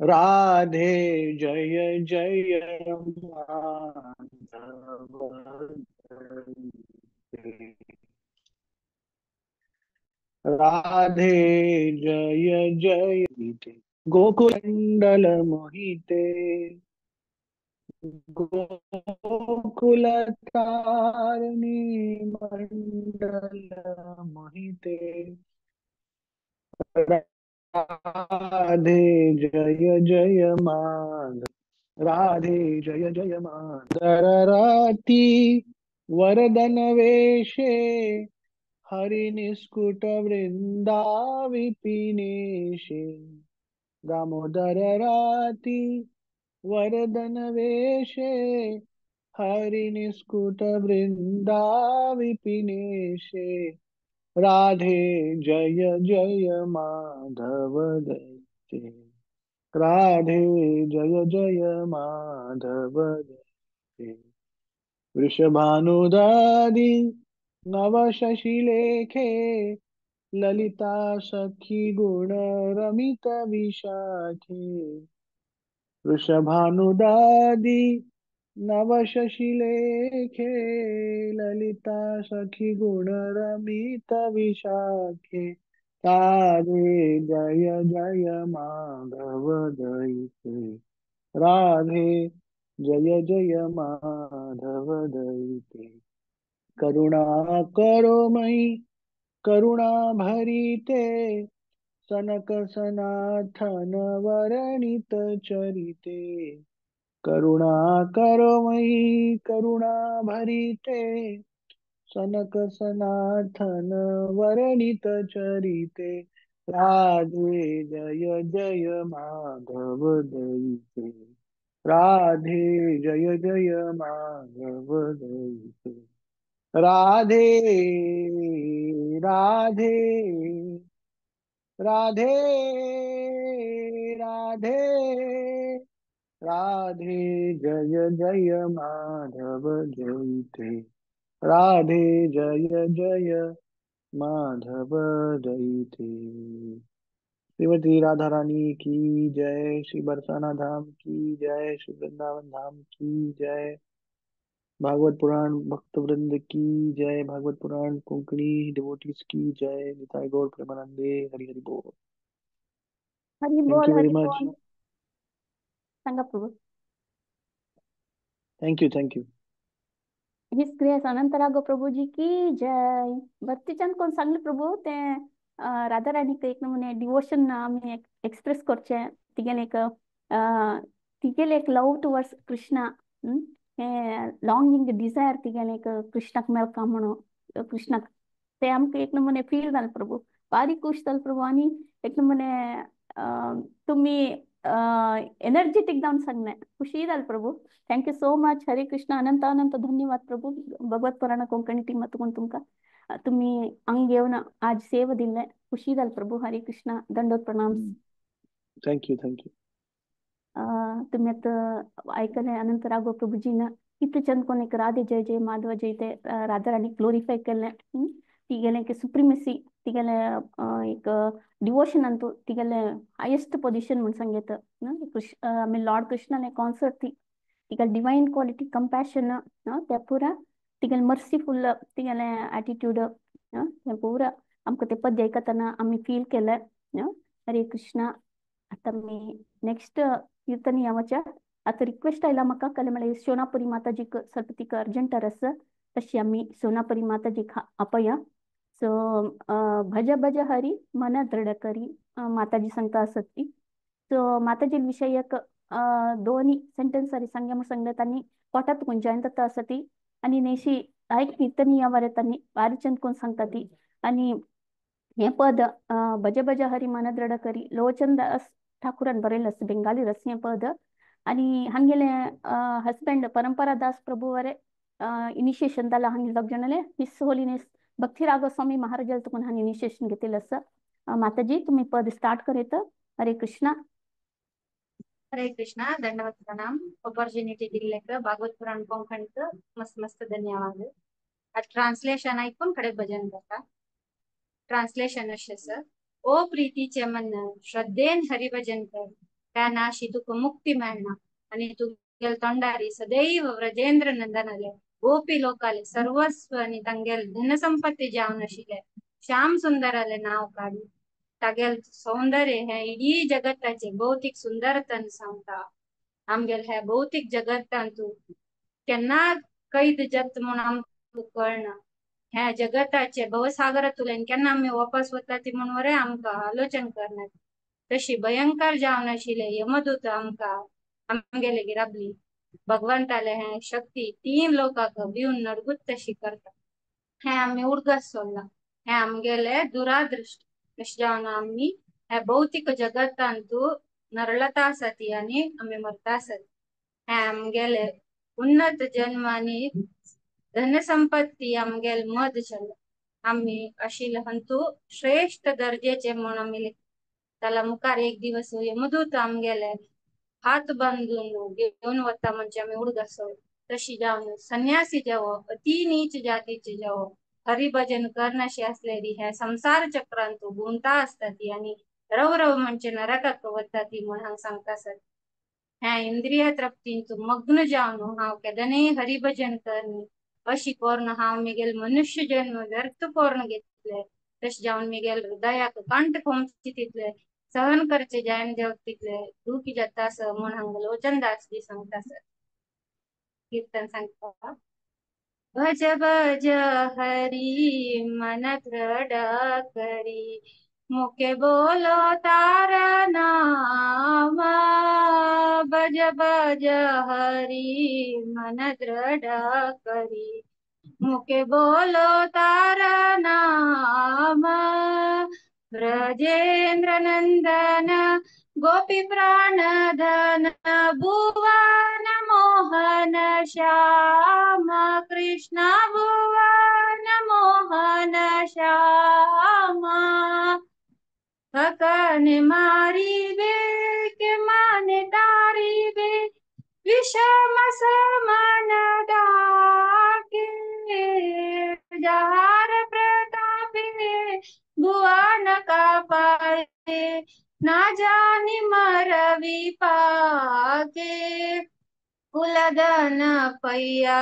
राधे जय जय माधव राधे जय जय गोकुलंडल मोहिते गोकुल तारणी मंडल मोहिते राधे जय जय माधव राधे जय जय माधव राती वरदन वेशे हरि निस्कुट वृंदा विपिनेशे दामोदर राती वरदन वेशे हरि निस्कुट वृंदा विपिनेशे राधे जय जय माधव दैते राधे जय जय माधव दैते वृषभानुदादि नव शशिलेखे ललिता सखी गुण रमित विशाखे वृषभानुदादि नव शशिलेखे ललिता सखी गुण रमित विशाखे राधे जय जय माधव दैते राधे जय जय माधव दयिते करुणा करो मई करुणा भरिते सनक सनाथन वर्णित चरिते करुणा करो मई करुणा भरिते सनक सनाथन वर्णित चरिते राधे जय जय माधव दयिते राधे जय जय माधव दयिते राधे राधे राधे राधे राधे जय जय माधव दयिते राधे जय जय माधव दयिते श्रीमती राधा रानी की जय। श्री बरसाना धाम की जय। श्री वृंदावन धाम की जय। भागवत पुराण भक्त वृंद की जय। भागवत पुराण कोंकणी डिवोटीज की जय। निताई गौर प्रेमानंदे हरि हरि बोल। Thank you very Hari much. बोल सांगा प्रभू. Thank you his grace Anantarago प्रभूजी की जय. भक्तीचंद कोण सांगले प्रभू ते राधा राणीक एक नमुने डिवोशन आम्ही एक्सप्रेस करचे तिगेले एक तिगेले एक लव टुवर्ड्स कृष्णा. लॉंगिंग डिझायर तिगेले एक कृष्णाक मेळका म्हणून कृष्णाक ते आमकां एक नमुने फील जालें प्रभू. भारी खुश जालें प्रभू. आनी एक नमुने तुम्ही एनर्जेटिक जावन सांगले खुशी जाली प्रभू. Thank you so much. Hare Krishna. अनंत अनंत धन्यवाद प्रभू. भगवत पुराण कोंकणी टीम मातून तुमकां तुम्ही हांग येवन आज सेवा दिले खुशी जाली प्रभू. हरे कृष्ण. दंडोत प्रणाम. थैंक यू तुम्ही ऐकले अनंत राघव प्रभूजीन कितले चंद कोण एक राधे जय जय माधव जय ते राधा राणी ग्लोरिफाय केले. तिगेले एक सुप्रिमेसी तिगेले एक डिवोशन अंतू तिगेले हायेस्ट पोजिशन म्हणून सांगेत. आमी लॉर्ड कृष्णाने कॉन्सर्ट ती तिगेले डिवाइन क्वालिटी कंपॅशन ते पुरा तिगेले मर्सीफुल तिगेले एटिट्यूड ते पुरा आमकां ते पद्य आयकतना आमी फील केले. हरे कृष्णा. आता मी नेक्स्ट कीर्तन यावच्या आता रिक्वेस्ट आयला म्हाका कले म्हळ्यार सोनापुरी माताजीक ಸ್ವಲ್ಪ तिका अर्जंट आस तशी आमी सोनापुरी माताजीक आपया. सो भज भज हरी मन दृढ करी माताजी सांगता आसत ती. सो माताजी विषयक दोन्ही सेंटेन्स सारी सांगे म्हणून सांगल्यात आनी पोटात गुंजायन जाता आसा ती आनी नेशी आयक कीर्तन यावर तांणी बारी चंद कोण सांगता ती. आनी हे पद भज भज हरी मन दृढ करी लोचन दास ठाकुरान बरयलें आसा बेंगाली रस हें पद. आनी हांगेले हस्बंड परंपरा दास प्रभू वरे इनिशिएशन जालां हांगे दोग जाणाले हिस होलीनेस भक्ती राघव स्वामी महाराजाल तुकून हांगे इनिशिएशन घेतिल्लें आसा. माताजी तुम्ही पद स्टार्ट करीत. हरे कृष्णा. हरे कृष्णा. दंडवत प्रणाम. ऑपॉर्च्युनिटी दिल्लेक भागवत पुराण कोंकणीक मस्त मस्त धन्यवाद. आज ट्रान्सलेशन ऐकून कडे भजन करता. ट्रान्सलेशन अशें आसा. ओ प्रीतीचे मन श्रद्धेन हरिभजन कर त्या नाशी तुका मुक्ती मेळना आणि तुगेल तोंडारी सदैव व्रजेंद्र नंदनाले गोपी लोकाले सर्वस्व आणि तांगेल धनसंपत्ती जावन आशिल्ले श्याम सुंदराले नाव काढी तागेल सौंदर्य हे इडी जगताचे भौतिक सुंदरतन सांगता. आमगेल हे भौतिक जगतांतू केन्ना कैद जत म्हणून आमकां कळना. ह्या जगताचे भवसागरातून केन्ना आमी वापस वता ती म्हणून वरे आमकां आलोचन करनात. तशी भयंकर जावन आशिल्ले यमदूत आमकां आमगेले गिराबली भगवंताले हे शक्ती 3 लोकांक भिवन नडगूत तशी करता. हे आमी उडगस सोडला. हे आमगेले दुरादृष्ट. तशें जावन आमी हे भौतिक जगतांतू नरळता आसा ती आनी आमी मरता आसात. हे आमगेले उन्नत जन्म आनी धनसंपत्ती आमगेल मद चल्ला. आमी आशिल्ले हंतू श्रेष्ठ दर्जेचे म्हण आमी त्याला मुखार एक दिवस यमदूत आमगेले हात बांधून घेऊन वता म्हणजे आमी उडगस सोडला. तशी जावन संन्यासी जेवो अति नीच जातीचे जेवो हरिभजन करनाशी असलेली ह्या संसार चक्रांत गुंता असता ती आणि रव रव म्हणजे नरकाक वता ती म्हण हांग सांगता आसत. ह्या इंद्रिय तृप्तींत मग्न जावन हांव केदनय हरिभजन करनी अशी करून हांव मिगेल मनुष्य जन्म व्यर्थ करून घेतले. तशें जावन मिगेल हृदयाक कंठ खोमची तितले सहन करचे जायन देव तितले दुखी जाता आस म्हण हांग लोचन दास बी सांगता आसत. कीर्तन सांगता भज भज हरी मन दृढ करी मुके बोलो तारा नाम भज भज हरी मन दृढ करी मुके बोलो तारा नाम ब्रजेंद्र नंदन गोपी प्राणधन भुवन मोहन श्याम कृष्ण भुवन मोहन श्याम थकन मारी बे के माने तारी बे विषम समन डाके जार प्रतापे भुवन का पाए ना जानी मर विपाके कुलधन पैया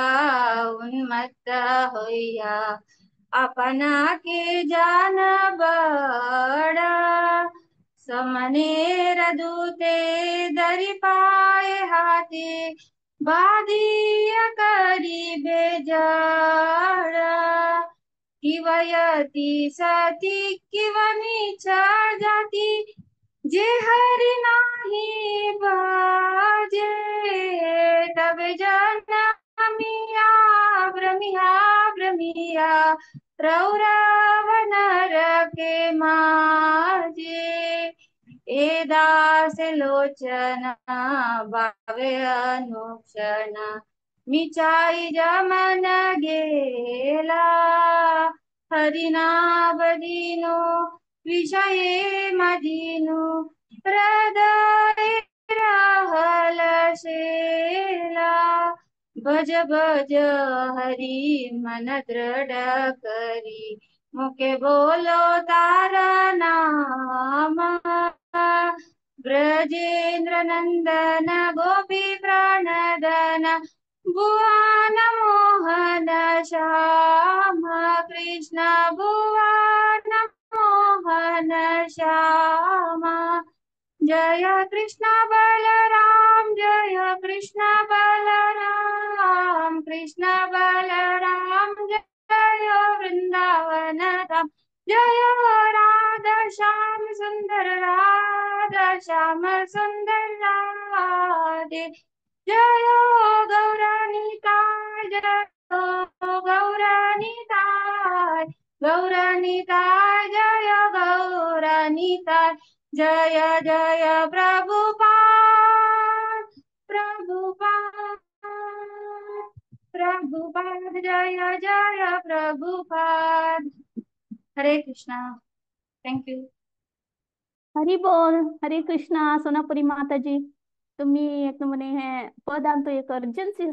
उन्मत्त होइया अपना के जान बड़ा समनेर दूते दरि पाए हाथे बाधिया करी बेजड़ा किवयति सती किवनी जाती जे हरि नाही बाजे तब जनमिया भ्रमिया भ्रमिया रौरव नर के माजे ए दास लोचन भावे अनुक्षण मिचाई जमन गेला हरिनाम दीनो विषये मदीनो हृदय रहल शेला भज भज हरि मन दृढ़ करी मुके बोलो तारा नाम ब्रजेंद्र नंदन गोपी प्राणधन भुवन मोहन श्याम कृष्ण भुवन मोहन श्याम जय कृष्ण बलराम जय कृष्ण बलराम कृष्ण बलराम जय वृंदावन धाम जय राधा श्याम सुंदर राधा श्याम सुंदर राधे जय गौरानिताय जय गौरानिताय गौरानिताय जय गौरानिताय जय जय प्रभुपाद प्रभुपाद प्रभुपाद जय जय प्रभुपाद हरे कृष्णा थँक यू हरी बोल हरे कृष्णा सोनापुरी माताजी तुम्ही एक म्हणे हे पद आणतो एक अर्जन्सी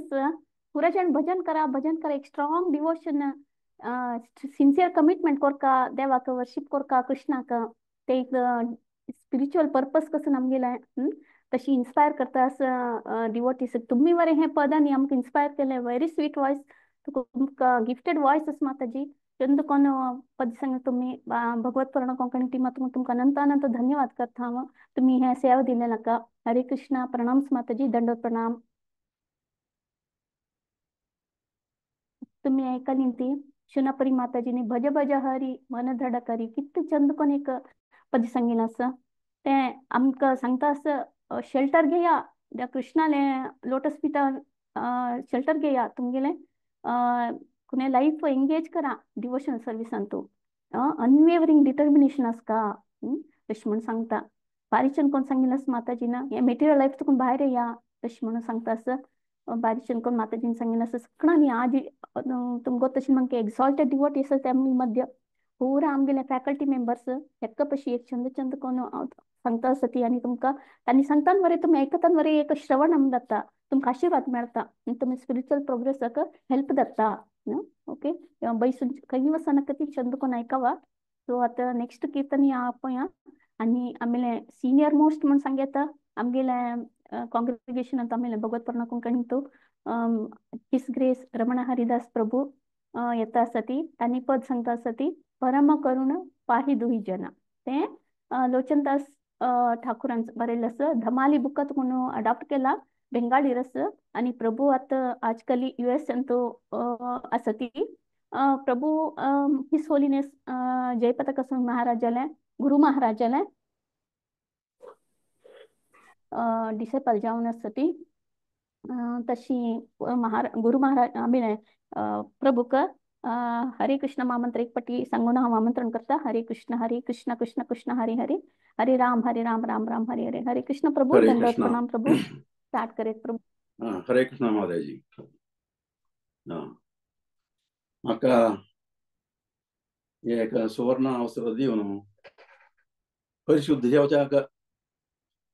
पुरा जण भजन करा एक स्ट्रॉंग डिवोशन सिन्सियर कमिटमेंट कोरका देवाक वर्शिप कोरका कृष्णाक ते एक स्पिरिच्युअल पर्पस कसं नमगेलाय तशी इन्स्पायर करता असं डिवोटीस तुम्ही वरे हे पदांनी आमकां इन्स्पायर केले व्हेरी स्वीट वॉइस तुमकां गिफ्टेड वॉइस आसा माताजी चंदकोन पद संग तुम्ही भगवत पुराण कोंकणी टीमातून तुमकां अनंत अनंत धन्यवाद करता हांव तुम्ही हे सेवा दिले नाका हरे कृष्णा प्रणाम माताजी दंडोत प्रणाम तुम्ही ऐकली ती शुनपरी माताजीने भज भज हरी मन धड करी किती चंदकोन एक पद सांगितलं असं ते आमकां सांगता असं शेल्टर घेया त्या कृष्णाले लोटस पिता शेल्टर घेया तुमगेले कुणे लाईफ एंगेज करा डिवोशनल सर्विसान तू अनवेवरिंग डिटर्मिनेशन आसका तशी म्हणून सांगता बारीचन कोण सांगितलं माताजीना हे मेटेरियल लाईफ तुकून भायर या तशी म्हणून सांगता असं बारीचन कोण माताजीने सांगितलं असं सगळं न्ही आज तुमको तशी मग एक्सॉल्टेड डिवोटीस त्यामुळे मध्य पूरा आमगेले फॅकल्टी मेंबर्स एक्क पशी एक चंद चंद कोण सांगता असती आणि तुमकां तांणी सांगतान वरे तुम्ही ऐकतान वरे एक श्रवण आम जाता तुमकां आशीर्वाद मेळटा आणि तुम्ही स्पिरिच्युअल प्रोग्रेसाक हेल्प जाता ओके बैसून काही वसानक ती चंद कोण ऐकावा सो आता नेक्स्ट कीर्तन या पळया आणि आमगे सीनियर मोस्ट म्हणून सांगता आमगेले काँग्रिगेशन ಅಂತ ಆಮೇಲೆ ಭಗವತ್ ಪುರಾಣ ಕೊಂಕಣಿ तो हिस ग्रेस रमण हरिदास प्रभू येता सती तांणी पद सांगता सती परम करुण पाही दुही जना ते लोचनदास ठाकूरांचं बरयल्लें आसा धमाली बुकात म्हणून अडॉप्ट केला बेंगाली रस आणि प्रभू आता आजकाल US अंतो असती प्रभू हिस होलीनेस जयपताक महाराजाला गुरु महाराजाला डिसेबल जाऊन असती तशी गुरु महाराज आम्ही प्रभुक हरे कृष्ण मामंत्र एक पटी सांगून हा आमंत्रण करता हरे कृष्ण कृष्ण कृष्ण हरे हरे हरे राम राम राम हरे हरे हरे कृष्ण प्रभु हरे दंडवत कृष्ण प्रणाम प्रभु स्टार्ट करे प्रभु हरे कृष्ण माधव जी म्हाका एक सुवर्ण अवसर दिवन परिशुद्ध जेवच्याक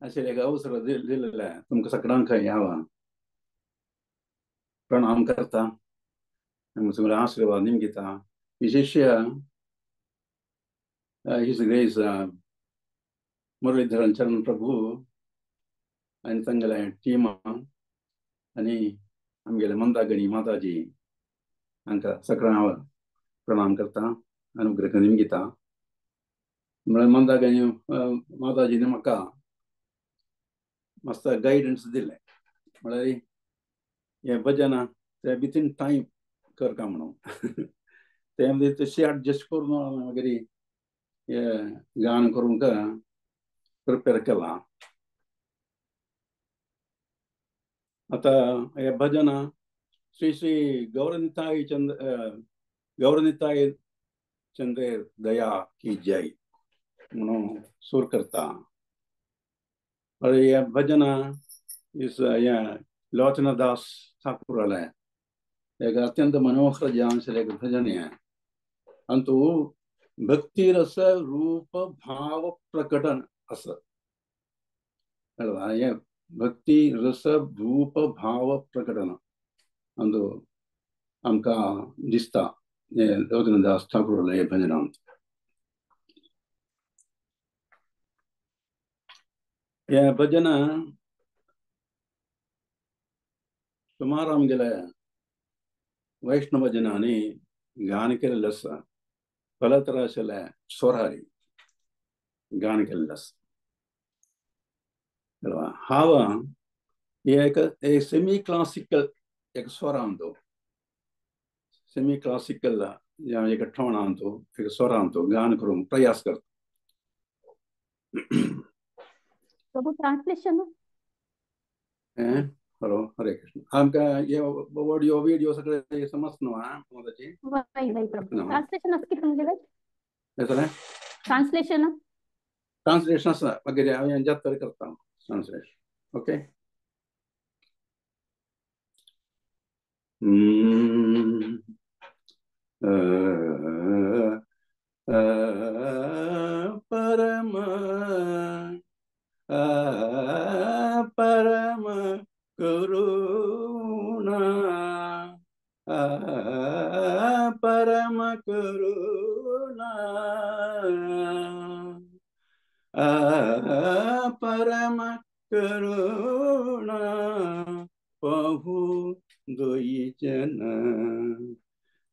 आशिल्ले अवसर दिलेले तुमकां सगळ्यांक यावा प्रणाम करता सगळे आशीर्वाद निमगिता विशेष हिज ग्रेस मुरलीधरन चरण प्रभू आनी तांगेले टीम आनी आमगेले मंदागणी माताजी हांकां सगळ्यांक प्रणाम करता अनुग्रह निमगिता मंदागणी माताजीने म्हाका मस्त गायडन्स दिले म्हळ्यार हे भजन ते बितीन टायम करता म्हणून ते तशी एडजस्ट करून मागीर हे गान करूंक प्रिपेर केला आता हे भजन श्री श्री गौरनिताई चंद्र दया की जय म्हणून सूर करता और ये भजन इस लोचना दास ठाकुर एक अत्यंत मनोहर जान से एक भजन है अंतु भक्ति रस रूप भाव प्रकटन असं ये भक्ति रस रूप भाव प्रकटन अंदु आमका दिसता लोचना दास ठाकुर हे भजन ये भजन सुमार आमगेले वैष्णव जनांनी गान केलेलं आसा फलतर आशिल्ले स्वरारी गान केलेलं आसा हांव एक सेमी क्लासिकल एक स्वरांतो सेमी क्लासिकल एक ठोणांतो एक स्वरांतो गान करून प्रयास करता प्रभु ट्रांसलेशन हॅलो हरे कृष्ण आमकां हे ऑडियो व्हिडिओ सगळे समजता माताजी वय प्रभु ट्रांसलेशन असं किती म्हणजे येतले ट्रांसलेशन ट्रांसलेशन आसा मागीर हांव हें जाता करता ट्रांसलेशन ओके परम परम करुणा परम करुणा परम करुणा बहु दोई जन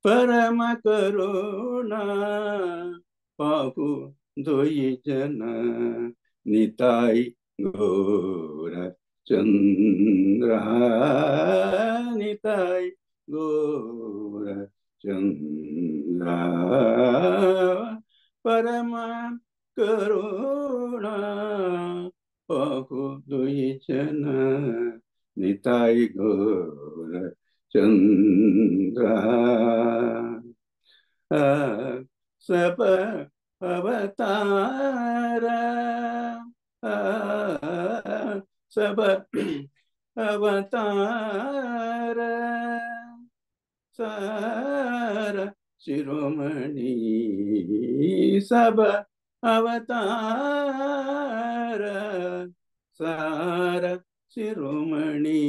परम करुणा बहु दोई जन निताई गौर चंद्र निताई गौर चंद्र परम करुणा बहु दुई जन निताई गौर चंद्र सब अवतार सब अवतार सार शिरोमणि सब अवतार सार शिरोमणि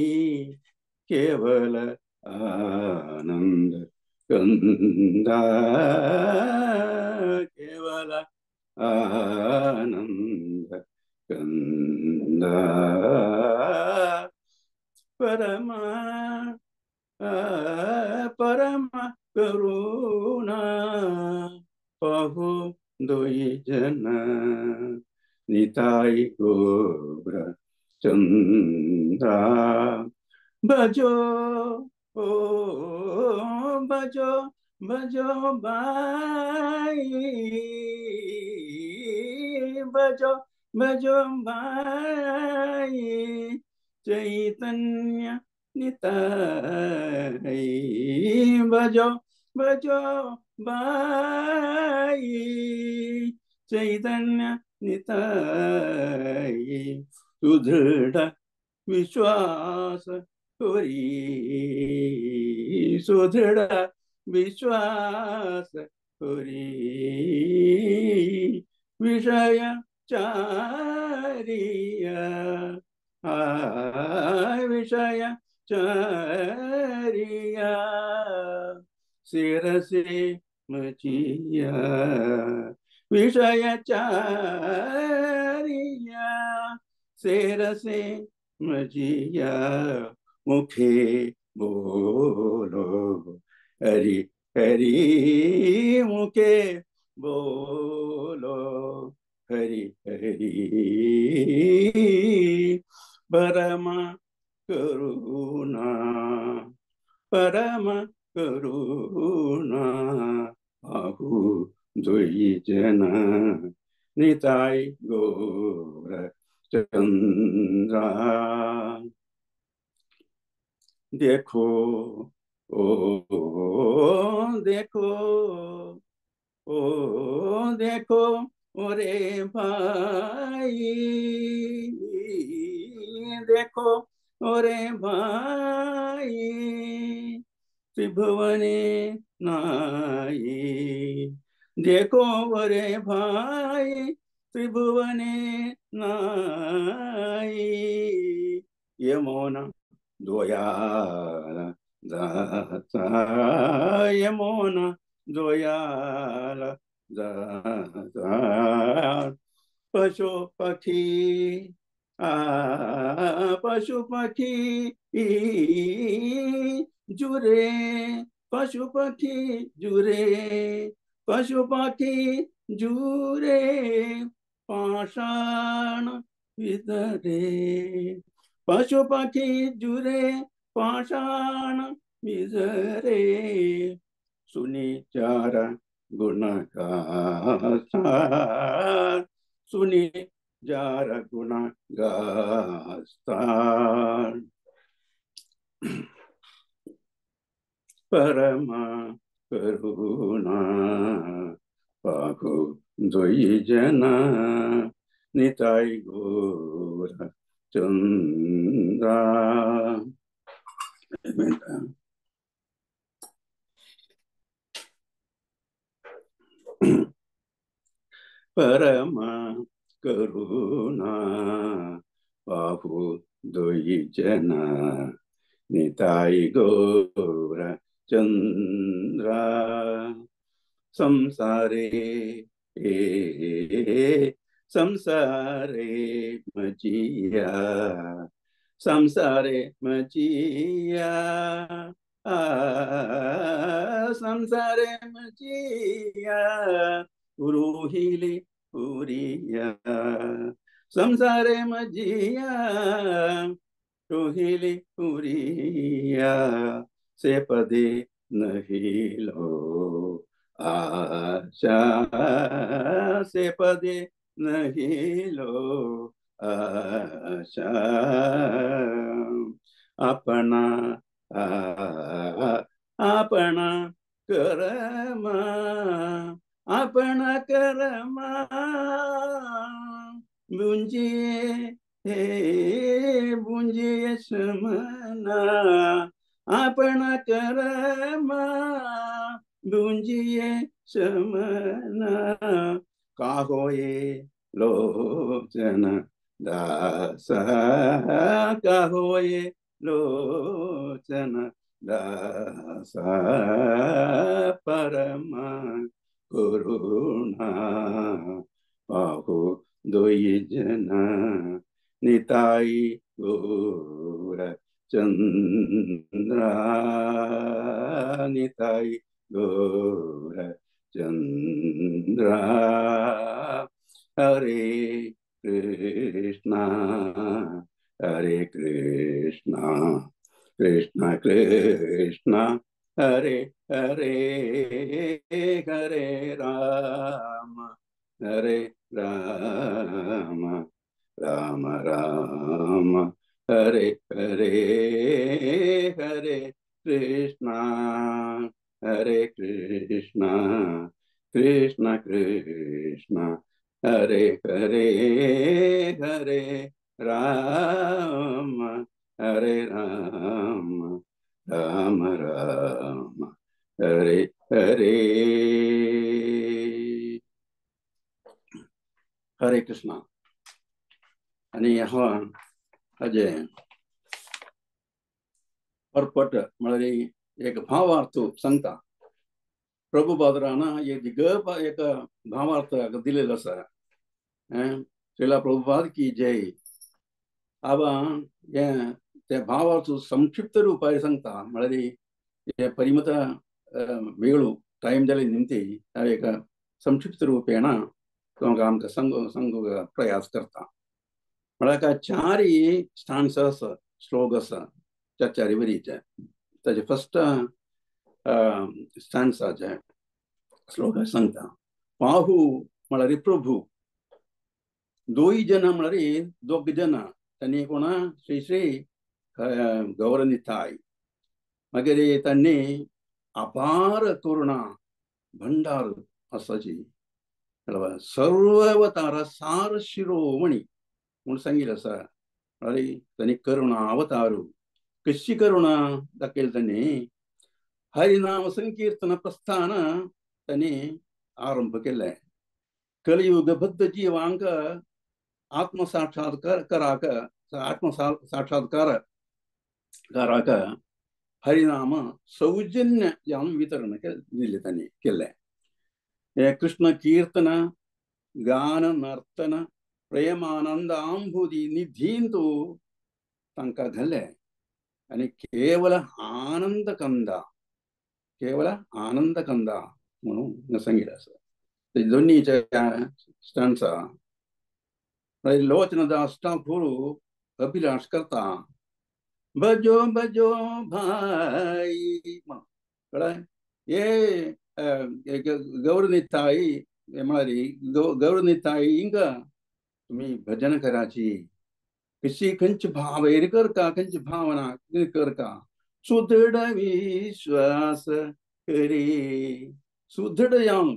केवल आनंद कंदा केवल आनंद कंदा परम परम करुणा बहु दोई जन निताई गौर चंद्रा भजो ओ भजो भजो बाई भजो भजो बाई चैतन्य निताई भजो भजो बाई चैतन्य निताई सुदृढ विश्वास करी सुदृढ विश्वास करी विषय चारिया विषय चारिया सिरसे मचिया विषय चारिया सिरसे मचिया मुखे बोलो हरि हरि मुखे बोलो हरि हरि परम करुणा परम करुणा आहु द्वैजन निताय गौर चंद्रा देखो ओ देखो ओ देखो ओरे भाई देखो ओरे भाई त्रिभुवने नाई देखो ओरे भाई त्रिभुवने नाई यमुना द्वयाल दाता यमुना द्वयाल दाता पशु पक्षी पशु पक्षी जुरे पशु पक्षी जुरे पशु पक्षी जुरे पाषाण विदरे पशु पक्षी जुरे पाषाण विदरे सुनिचार गुणगाथा सुनि जार गुणगास्ता परमा करुणा पाहु द्वैजना निताय गौर चंद्रा परमा करुणा बाहु द्वैजना निताय गौर चंद्रा संसारे संसारे मजिया संसारे मजिया संसारे मजिया उरुहिली उरिया संसारे मजिया रोहिली उरिया से पदे नहीं लो आशा से पदे नहीं लो आशा अपना अपना कर्मा अपना कर्मा बुंजिए हे बुंजिए समना अपना कर्मा बुंजिए समना काहो ये लोचन दासा काहो ये लोचन दासा परमा करुणा बाहु द्वैजना निताय गौर चंद्रा निताय गौर चंद्रा हरे Krishna Hare Krishna, Krishna Krishna, Hare Hare, Hare Rama, Hare Rama, Rama Rama, Hare Hare, Hare Krishna, Hare Krishna, Krishna Krishna, Hare Hare, Hare Rama, Hare Rama, Rama Rama, Hare Hare. Hare Krishna. आणि हा Ajay purport म्हळ्यार एक भावार्थ सांगता प्रभुपादरान एक भावार्थ दिलेलो आसा. श्रीला प्रभुपाद की जय. अब ते भावार्थ संक्षिप्त रूपाय सांगता म्हळ्यार परिमित वेळू टाइम जाले निमती एक संक्षिप्त रूपेण आमकां सांगूंक प्रयास करता. म्हळ्यार चारी स्टान्सस श्लोक आसा चारी वरीचे. ताजे फर्स्ट स्टान्साचे श्लोक सांगता पाहू म्हळ्यार प्रभू, दोई जन म्हळ्यार दोग जन त्यांनी कोणा श्री श्री गौरनिताई मागीर त्यांनी अपार करुणा भंडार आसाची सर्व अवतार सार शिरोमणी म्हणून सांगितलं आसा. म्हळ्यार त्यांनी करुणा अवतारू कशी करुणा दाखयली त्यांनी हरिनाम संकीर्तन प्रस्थान त्यांनी आरंभ केले. कलियुगबद्ध जीवांक आत्मसाक्षात्काराक हरिनाम सौजन्य जावन वितरण दिले त्यांनी केले. कृष्ण कीर्तन गान नर्तन प्रेमानंद आंबुदी निधींतू तांकां घाले आणि केवल आनंद कंदा म्हणून सांगितलं आसा. ते दोन्हीचे स्टान्सा लोचनदास ठाकूर अभिलाष करता बजो बजो भाई कळ्ळें. हे गौरनिताई म्हळ्यार गौरनिताईंक तुम्ही भजन कराची कशी खंयची भाव करका खंयची भावना करका सुदृढ विश्वास करी सुदृढ जावन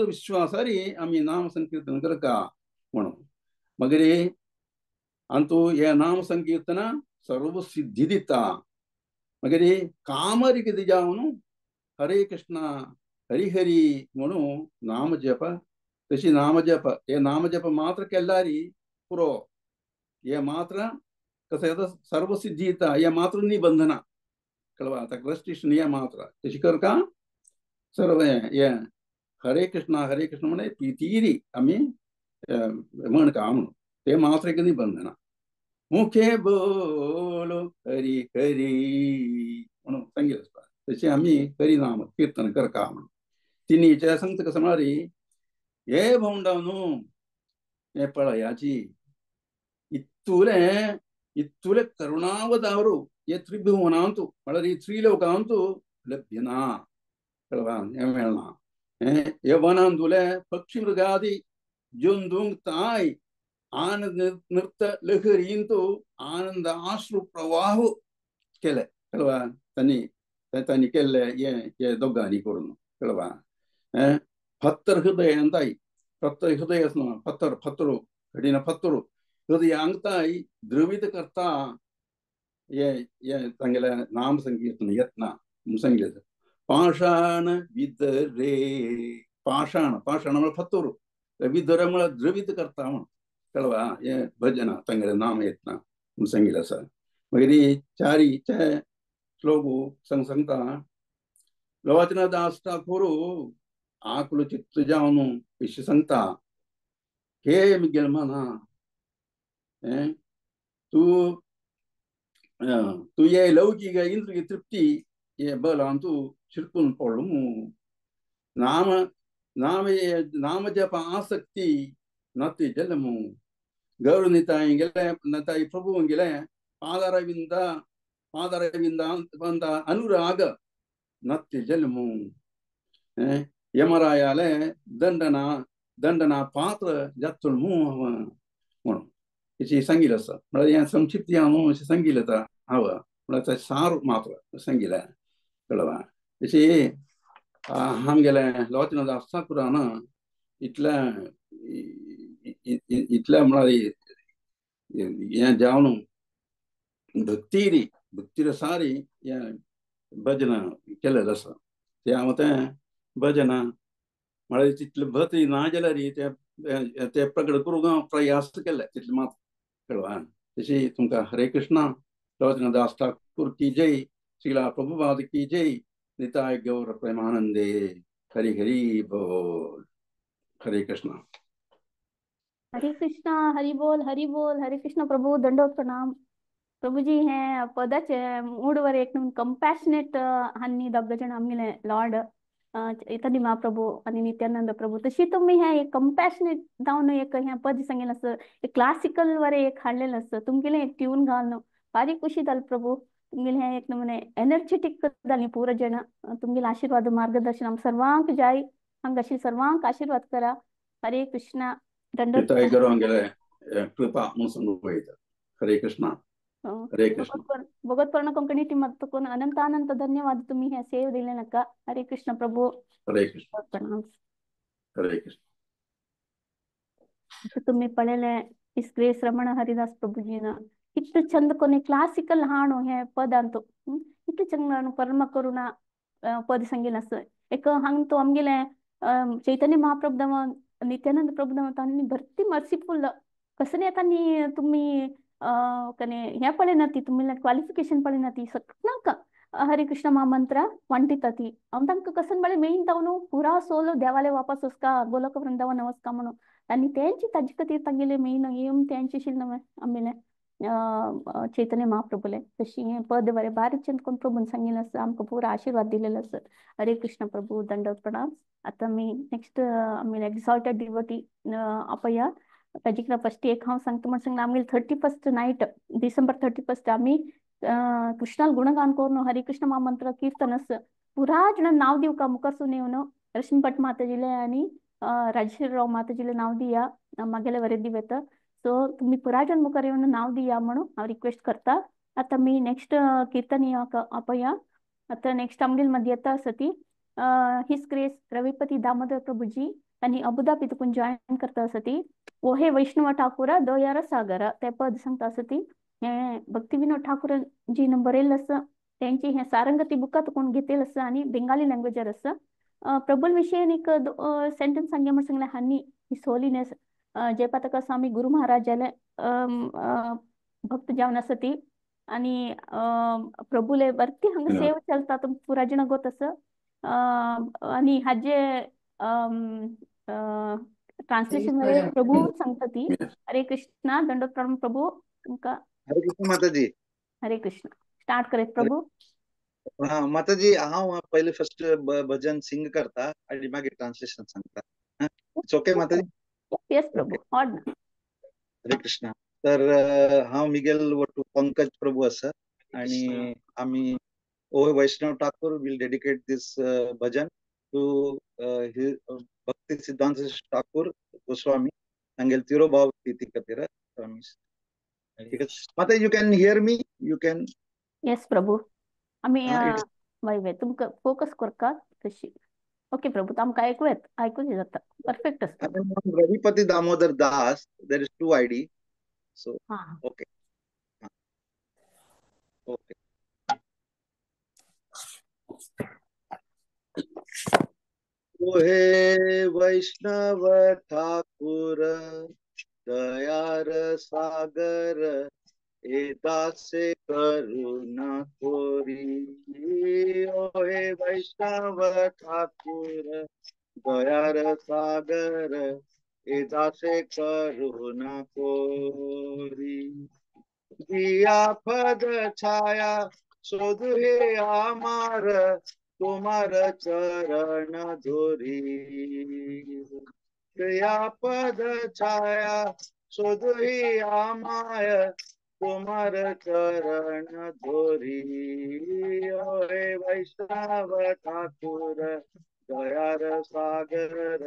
विश्वासारी आम्ही नाम संकीर्तन करका म्हणून. मागीर अंतू हे नाम संकीर्तन सर्व सिद्धी दिता. मागीर कामरी कितें जावन हरे कृष्णा हरी हरी म्हणून नाम जप. तशी नाम जप हे नाम जप मात्र केल्यार पुरो. हे मात्र कसं येता सर्व सिद्धी येता. हे मात्र निबंधना कळवा ताका रेस्ट्रिक्शन हे मात्र तशी करका सर्व हे हरे कृष्णा म्हणजे प्रितीरी आम्ही म्हणका म्हणून ते मात्र एक निबंधना. मुखे बोलो हरी हरी म्हणून सांगितलं आसता. तशी आम्ही हरिनाम कीर्तन करका म्हणून तिन्हीचे सांगता कसं म्हळ्यार हे भोंडाव न्हू हे पळयाची इतुले करुणावतारू हे त्रिभुवनांतू म्हळ्यार ही त्रिलोकांतू लभ्य ना कळवा हे मेळना. हे वनांत तुले पक्षी मृगादी जंतूंक ताय आनंद नृत्य लहरींतू आनंद आश्रू प्रवाह केले कळवा. त्यांनी केले हे दोगांनी करून कळवा. फत्तर हृदय अंताई फत्तर हृदय असना फत्तरू कठीण फत्तरू हृदय अंगताई द्रवित करता हे सांगले नाम संकीर्तन यत्ना म्हणून सांगितलं. पाषाण विदरे पाषाण म्हळ्यार फत्तरू विदर म्हळ्यार द्रवित करता म्हणून कळवा. हे भजना सांगले नाम यत्ना म्हणून सांगितलं आसा. मागीर चारीचे श्लोक सांगता लोचनदास ठाकूर आकुल चित्त जावन कशी सांगता हे मिगेल मना तू ये लौकिक इंद्रिय तृप्ती ये बलान तू चिरकून पडलो. नाम जप आसक्ती नते जलमू गौरनिताई गेले नताई प्रभू गेले ಪಾದರವಿಂದ ಬಂದ ಅನುರಾಗ ನತ್ಯ ಜನ್ಮು ಯಮರಾಯಾಲೆ ದಂಡನ ಪಾತ್ರ ಜತ್ತುಳ್ಮು म्हणून याची सांगितलं असतं मला या संक्षिप्ती हांव सांगितलं तर हवं मला सार मात्र सांगितलं कळवा याची आमगेले लोचनदास ठाकुरान इतल्या म्हळ्यार हें जावन भक्तीर सारी हें भजन केलेलें आसा ते हांव तें भजन म्हळ्यार तितलें भक्ती ना जाल्यार ते प्रकट करूंक हांव प्रयास केले तितले मात कळवा तशी तुमकां हरे कृष्णा लोचनदास ठाकूर की जय श्रीला प्रभुपाद की जय निताय गौर प्रेमानंदे हरि हरि बोल हरे कृष्णा हरे कृष्णा हरि बोल हरे कृष्णा प्रभु दंडोत प्रणाम प्रभु जी हैं पदाचे मूडवर एक कंपॅशनेट हांनी दोग जण आमगेले लॉर्ड चैतन्य महाप्रभू आणि नित्यानंद प्रभू तशी तुम्ही हे एक कंपॅशनेट जावन एक हे पद सांगेलें आसा एक क्लासिकल वरे एक हाडलेलें आसा तुमगेलें एक ट्यून घालून भारी खुशी जाली प्रभू तुमगेलें हे एक नमुने एनर्जेटिक जाली पूरा जण तुमगेलें आशीर्वाद मार्गदर्शन आमकां सर्वांक जाय हांगा अशी सर्वांक आशीर्वाद करा हरे कृष्णा दंडोत निताय गौर आमगेले कृपा म्हणून सांगूंक वयता हरे कृष्णा हरे कृष्ण भगवत पूर्ण कोंकणी टीमात कोण अनंत अनंत धन्यवाद तुम्ही हे सेव दिले नका हरे कृष्ण प्रभु हरे कृष्ण प्रणाम हरे कृष्ण तुम्ही पळयले इस ग्रेस रमण हरिदास प्रभुजीन इतले चंद कोणी क्लासिकल हाणू हे पदांत इतले चंद परम करुणा पद सांगेल असं एक हांग तो आमगेले चैतन्य महाप्रभु दम नित्यानंद प्रभु दम तांणी भरती मर्सीफुल कसं तांणी तुम्ही कने हे पळयना ती तुम्ही क्वालिफिकेशन पळयना ती सगळ्यांक हरे कृष्ण महामंत्र वांटिता ती हांव तांकां कसं बळे मेन जावन पुरा सोल देवाले वापस वचका गोलक वृंदावन वचका म्हणून आणि त्यांची ताजे खातीर तांगेले मेन एम त्यांची आशिल्लें आमगेले चैतन्य महाप्रभुले तशी हे पद बरे बारीक चंद कोण प्रभून सांगिल्लें आसा आमकां पुरो आशीर्वाद दिलेलो आसा हरे कृष्ण प्रभू दंडोत प्रणाम आता मी नेक्स्ट आमगेले एक्सॉल्टेड डिवोटी आपया ताजे फर्स्ट एक हांव सांगता म्हण सांगलें आमगेले 31st नायट डिसेंबर 31st आमी कृष्णाल गुणगान करून हरे कृष्ण महामंत्र कीर्तन आसा पुरा जण नाव दिवका मुखारसून येवन रश्मी भट माताजीले आनी राजेश्वरराव माताजीले नाव दिया मागेले वरे दिवेत सो तुम्ही पुरा जण मुखार येवन नाव दिया म्हणून हांव रिक्वेस्ट करता आता मी नेक्स्ट कीर्तन आपया आता नेक्स्ट आमगेल मध्ये येता आसा ती हिस ग्रेस रविपती दामोदर प्रभुजी आणि अबुधाबी तुकून जॉईन करता आसा ती ओ हे वैष्णव ठाकूर दयार सागर ते पद सांगता आसा ती हे भक्ती विनोद ठाकूर जी बरयल्लें आसा त्यांची हे सारंगती बुकात कोण घेतलेलं आसा आणि बेंगाली लँग्वेजर आसा प्रभुल विशयन एक सेंटेन्स सांगे म्हण सांगलें हानी हिस होलीनेस जयपाताका स्वामी गुरु महाराज जाले भक्त जावन आसा ती आणि प्रभुले बरती हांगा सेवा चलता तुमकां पुरा जण गोत आसा आणि हाजे ट्रान्सलेशन मध्ये प्रभु सांगता ती हरे कृष्णा दंडोत प्रणाम प्रभु तुमकां हरे कृष्ण माताजी हरे कृष्ण स्टार्ट करेत प्रभु माताजी हांव पहिले फर्स्ट भजन सिंग करता आणि मागीर ट्रान्सलेशन सांगता इट्स ओके माताजी येस प्रभु ऑड हरे कृष्ण तर हांव मिगेल वटू पंकज प्रभु आसा आणि आमी ओ Vaishnava Thakur will dedicate this bhajan to Bhakti Siddhanta Thakur Goswami तांगेल तिरो भाव प्रीती खातीर ठीक आहे माता you can hear me you can yes प्रभु आम्ही वय तुमकां फोकस करता तशी ओके प्रभु आमकां ऐकूच जाता परफेक्ट आसता Ravipati Damodar Das there is 2 ID so okay okay हे वैष्णव ठाकुर दयार सागर एदासे करुणा कोरी ओ हे वैष्णव ठाकुर दयार सागर एदासे करुणा कोरी दिया पद छाया शोध हे आमार तुम्हार चरण धोरी दया पद छाया शोध ही आमाय तुम्हार चरण धोरी ओहे वैष्णव ठाकुर दयार सागर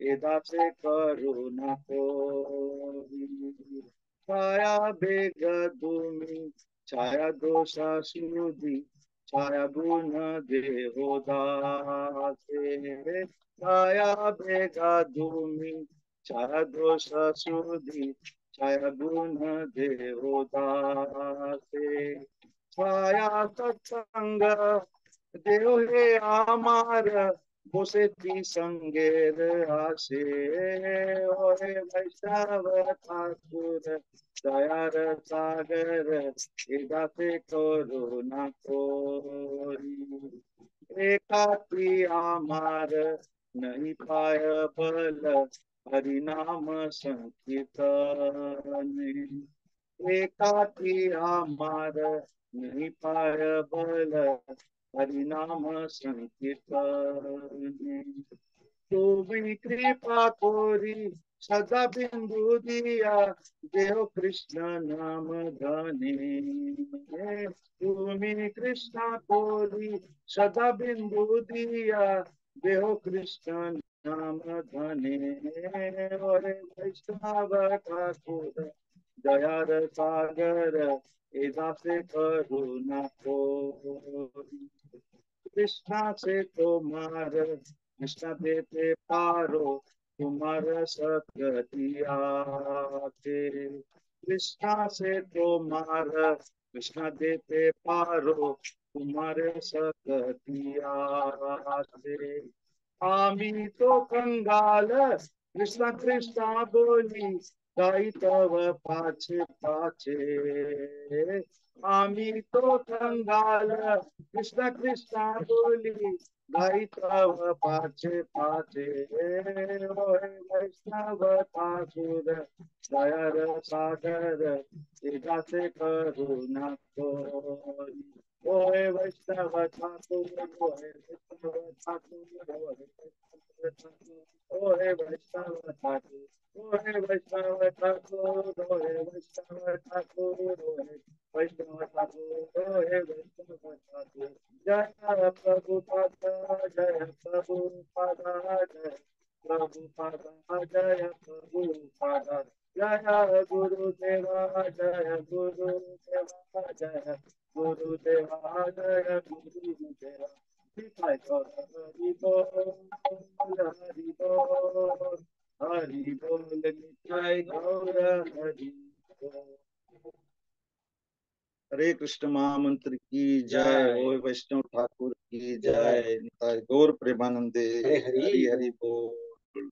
एदासे करुणा कोरी छाया बेग तुम्ही छाया दोषा सुधी छाया गुण देहो दासे छाया बेगा तुम्ही छाया दोष सुधी छाया गुण देहो दासे छाया सत्संग देव हे आमार बोसेती संगेर आसे ओहे वैष्णव ठाकुर दयार सागर एदासे करुणा कोरी एकाकी आमार नहीं पाय बल हरिनाम संकीर्तन एकाकी आमार नहीं पाय बल हरिनाम संकीर्तन तुम्ही कृपा कोरी सदा बिंदु दिया देव कृष्ण नाम गाने तुम्ही कृष्ण कोरी सदा बिंदु दिया देव कृष्ण नाम गाने और वैष्णव ठाकुर दयार सागर एदासे करुणा कोरी कृष्णा से तुम्हार कृष्णा देते पारो तुम्हार सतगति आते कृष्णा से तुम्हार कृष्णा देते पारो तुम्हारे सतगति आते आम्ही तो कंगाल कृष्णा कृष्णा बोली गाई तव पाछे पाछे आम्ही तो कंगाल कृष्णा कृष्णा बोली गाई तव पाछे पाछे ओहे वैष्णव ठाकुर दयार सागर एदासे करुणा कोरी ओहे वैष्णव ठाकुर ओहे वैष्णव ठाकुर ओहे वैष्णव ठाकुर ओहे वैष्णव ठाकुर ओहे वैष्णव ठाकुर ओहे वैष्णव ठाकुर ओहे वैष्णव ठाकुर जय प्रभुपादा जय प्रभुपादा जय प्रभुपादा जय प्रभुपादा जय गुरुदेवा जय गुरुदेवा जय गुरुदेवा जय गुरुदेवा हरि बोल हरि बोल हरि बोल निताय गौर हरि बोल हरे कृष्ण महामंत्र की जय ओए वैष्णव ठाकुर की जय निताय गौर प्रेमानंदे हरि हरि बोल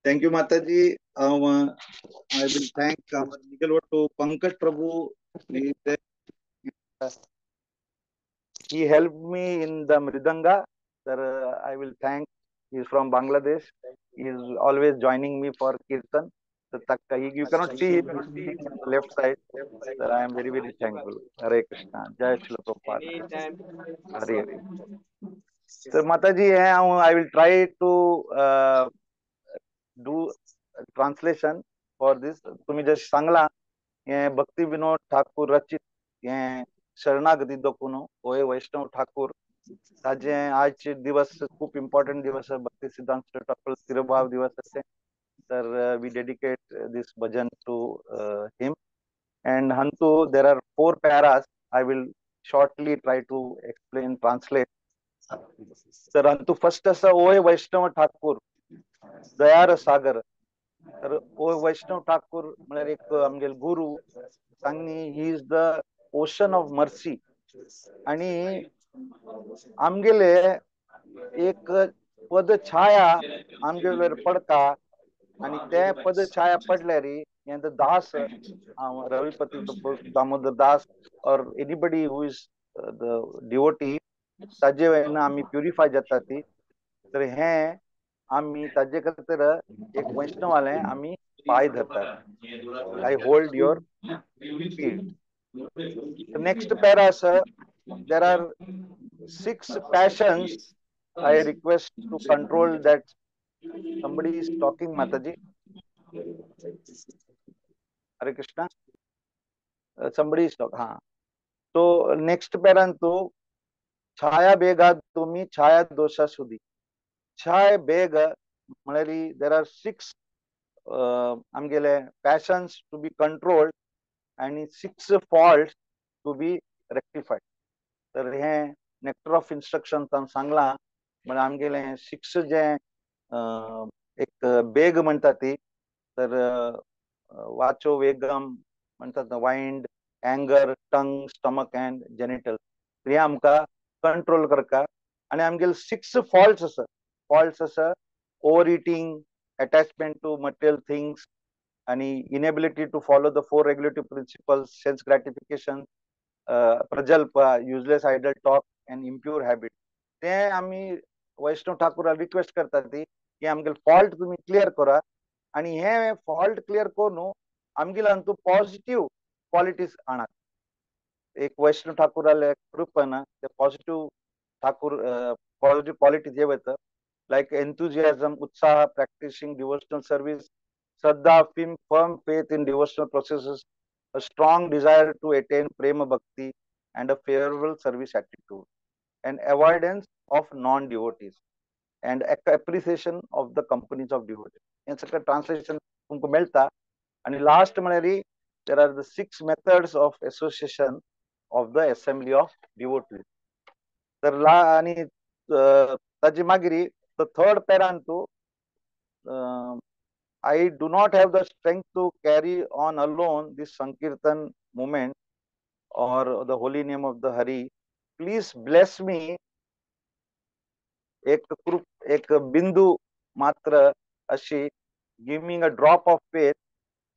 थैंक यू माता जी I will thank our legal to Pankaj Prabhu. He helped me in the Mridanga. Sir, I will thank. He is from Bangladesh. He is always joining me for Kirtan. So, you cannot see him on the left side. Sir, I am very, very thankful. Hare Krishna. Jai Srila Prabhupada. Hare Hare. So, Mataji, I will try to do translation for this. तुम्ही जर सांगला भक्ती विनोद ठाकूर रचित शरणागती दखून होय वैष्णव ठाकूर ताजे आजचे दिवस खूप इम्पॉर्टंट दिवस भक्ती सिद्धांत ठाकूर तिरुभाव दिवस असे तर we dedicate this bhajan to him and Hantu there are 4 paras I will shortly try to explain translate तर Hantu first असं ओय वैष्णव ठाकूर दयार सागर तर ओय वैष्णव ठाकूर म्हळ्यार एक आमगे गुरु सांगनी he is the ocean of mercy आणि आमगेले एक पद छाया आमगेर पडता आणि त्या पद छाया पडल्यारी यांचं दास रविपति दामोदर दास और anybody who is the devotee ताजे वेळेन आम्ही प्युरिफाय जातात ती तर हे आम्ही ताजे खातीर एक वैष्णवाले आम्ही पाय धरतात I hold your feet next para there are 6 passions I request to control that somebody is talking Mataji Hare Krishna somebody is talk. हाँ. So next पेरान तो छाया बेगा तुम्ही छाया दोषा सुधी. छाया बेग म्हळ्यारी there are 6 आमगेले passions to be controlled and 6 faults to be rectified. तर हे nectar of instruction तान सांगला म्हणजे आमगेले 6 जे एक बेग म्हणतात ती तर वाचो वेगम म्हणतात ना mind anger tongue stomach and genital हे आमकां कंट्रोल करता आणि आमगेले 6 फॉल्ट्स आसा over eating attachment to material things आणि inability to follow the 4 regulatory principles sense gratification prajalpa useless idle talk and impure habit ते आम्ही वैष्णव ठाकूराक रिक्वेस्ट करतात ती की आमगेले फॉल्ट तुम्ही क्लियर करा आणि हे फॉल्ट क्लियर करून आमगेले तू पॉझिटिव्ह क्वालिटीज आणत एक वैष्णव ठाकूराले कृपन ते पॉझिटिव्ह ठाकूर पॉझिटिव्ह क्वालिटीज हे वयत लाईक एन्थुजियाझम उत्साह प्रॅक्टिसिंग डिवोशनल सर्व्हिस श्रद्धा firm faith in devotional processes, a strong desire to attain prema bhakti and a favorable service attitude, and avoidance of non-devotees and appreciation of the companies of devotees. In such a translation तुमको मिळता आणि last म्हळ्यारी there are the 6 methods of association of the assembly of devotees. तर आणि ताजी मागिरी the third पेरान तू I do not have the strength to carry on alone this Sankirtan movement or the holy name of the Hari. Please bless me एक बिंदू मात्र अशी give me a drop of faith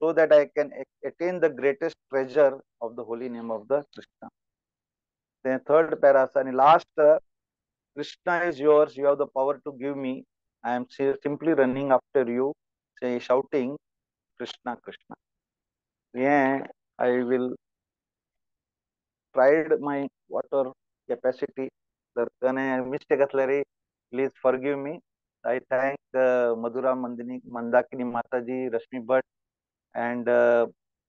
so that I can attain the greatest treasure of the holy name of the Krishna. Then third para and last, Krishna is yours, you have the power to give me. I am simply running after you, say shouting Krishna Krishna. Yeah, I will tried my whatever capacity. Mistake asleri, please forgive me. I thank Madhura Mandakini Mataji, Rashmi Bhatt, and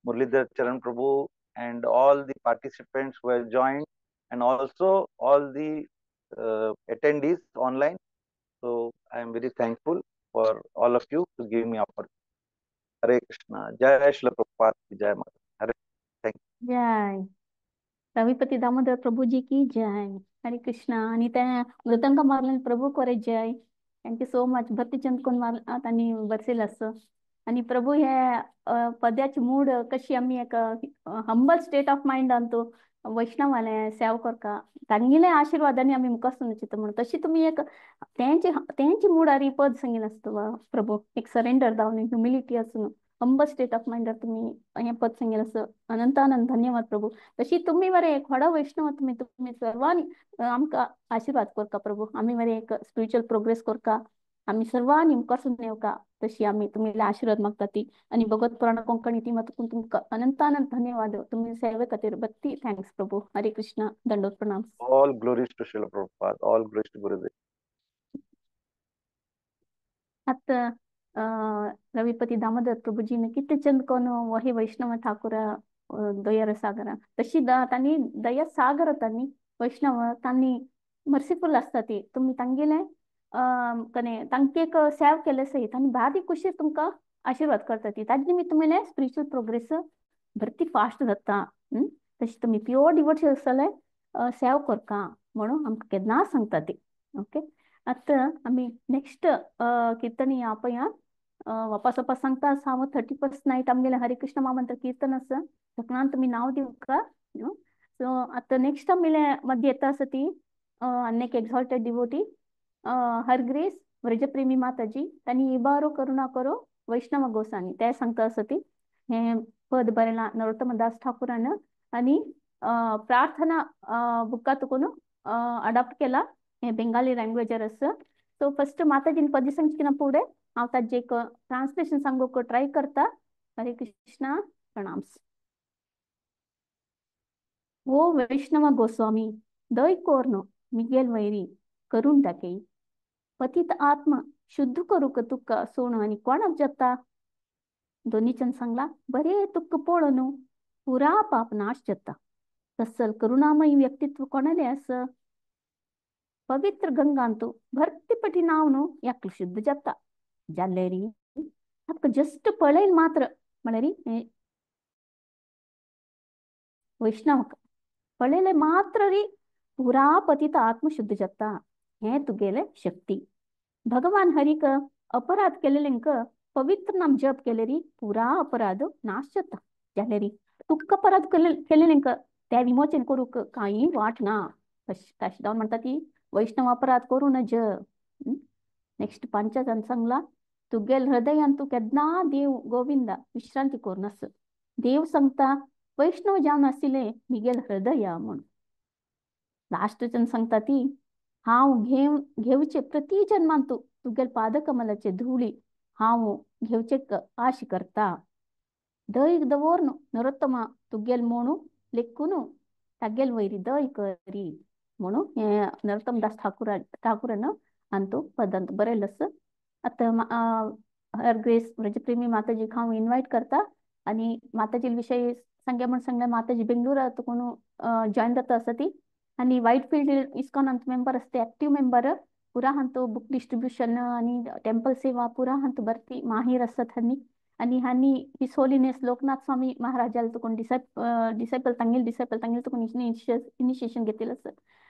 Murlidhar Charan Prabhu, and all the participants who have joined, and also all the attendees online. So I am very thankful for all of you to give me opportunity. Hare Krishna. Jai Shri Prabhupada ki Jai Mata. Hare. Thank you. जय रविपती दामोदर प्रभूजी की जय. हरे कृष्णा. आणि त्या मृदंग मारलेले प्रभू कोरे जय. Thank you so much. भक्तीचंद कोण मारला त्यांनी बरसेल असं. आणि प्रभू हे पद्याची मूड कशी आम्ही एक हंबल स्टेट ऑफ माइंड आणतो वैष्णवाले सेव करका तांगिले आशीर्वादाने आम्ही मुखासून चित्त म्हणून तशी तुम्ही एक त्यांची मूड आरी पद सांगेल असतो प्रभू एक सरेंडर दावून ह्युमिलिटी असून हंबल स्टेट ऑफ माइंड तुम्ही हे पद सांगेल असं अनंत आनंद धन्यवाद प्रभू. तशी तुम्ही वरे एक व्हडा वैष्णव तुम्ही सर्वांनी आमका आशीर्वाद करता प्रभू. आम्ही वरे एक स्पिरिच्युअल प्रोग्रेस करता आम्ही सर्वांनी मुखासून नेवका तशी आम्ही तुम्ही आशीर्वाद मागता ती आणि भगवत पुराण कोंकणी ती मातून तुमका अनंत आनंद धन्यवाद. तुम्ही सेवे खातीर भक्ती थँक्स प्रभू. हरे कृष्ण. दंडोत प्रणाम. All glories to Srila Prabhupada. All glories to Gurudev. आता रविपती दामोदर प्रभूजीने किती चंद कोण वहे वैष्णव ठाकूर दया सागर तशी त्यांनी दया सागर त्यांनी वैष्णव त्यांनी मर्सीफुल असतात ती तुम्ही तांगेले कने तांके एक सेव केले सहित आणि भारी खुशी तुमका आशीर्वाद करता ती ताज निमित्त तुम्ही स्पिरिच्युअल प्रोग्रेस भरती फास्ट जाता. तशी तुम्ही प्युअर डिवोशन असले सेव करका म्हणून आमकां केन्ना सांगता ती. ओके. आता आम्ही नेक्स्ट कीर्तनी आपण वापस सांगता साव 31st नाईट आमगेले हरे कृष्ण महामंत्र कीर्तन असं सगळ्यांना तुम्ही नाव देऊ का. सो आता नेक्स्ट आमगेले मध्ये येता असं ती अनेक एक्झॉल्टेड डिवोटी हरग्रेस व्रजप्रेमी माताजी त्यांनी इबारो करुणा करो वैष्णव गोसानी ते सांगता असं ती हे पद बरेला नरोत्तम दास ठाकूरान आणि प्रार्थना बुकातून अडॉप्ट केला हे बेंगाली लँग्वेजर असं. सो फर्स्ट माताजीन पदी सांगचिना पुढे हांव ताजे एक ट्रान्सलेशन सांगूक ट्राय करता. हरे कृष्णा. प्रणाम्स. ओ वैष्णव गोस्वामी दय कोरनो मिगेल वैरी करून टाके पतित आत्मा शुद्ध करूक तुका सोण आणि कोणाक जगता दोन्ही चंद सांगला बरे तुक पोळनू पुरा पाप नाश जाता. तसल करुणामयी व्यक्तित्व कोणाले असं पवित्र गंगांतू भरतीपटी नावनु याक शुद्ध जाता. जाल्लेरी आपका जस्ट पळेल मात्र म्हणरी वैष्णव पळेले मात्र री पुरा पतित आत्म शुद्ध जाता. हे तुगेले शक्ती. भगवान हरिक अपराध केलेलेंक पवित्र नाम जप केलेरी पुरा अपराध नाश जाता. जाल्लेरी तुक्क अपराध केलेलेंक त्या विमोचन करूक काही वाट ना. कशी जाऊन म्हणता ती वैष्णव अपराध करू न ज. नेक्स्ट पंचजन सांगला तुगेल हृदयान तू केदना देव गोविंदा विश्रांती कोरनस. देव सांगता वैष्णव जावन आशिले मिगेल हृदय म्हणून. लास्टच्यान सांगता ती हांव घेवचे प्रति जन्मान तू तुगेल पादकमलाचे धुळी हांव घेवचे आश करता. दय दवोर्नु नरोत्तमा तुगेल म्हणू लेखून तागेल वैरी दय करी म्हणून हे नरोत्तम दास ठाकूरन अंतू पदांत बरेलस. आता हर ग्रेस व्रजप्रेमी माताजी हांव इन्वाइट करता आणि माताजी विषयी सांगे म्हण सांगले माताजी बेंगळूर कोण जॉईन जाता आसा ती आणि वाईटफील्ड इस्कॉन अंत मेंबर असते ऍक्टिव्ह मेंबर पुरा हंतो बुक डिस्ट्रीब्यूशन आणि टेंपल सेवा पुरा हंतो भरती माहीर असत हनी. आणि हानी हिस होलीनेस लोकनाथ स्वामी महाराजाला तुकोन डिसायपल तांगेल तुकोन इनिशिएशन घेतलेलं असत.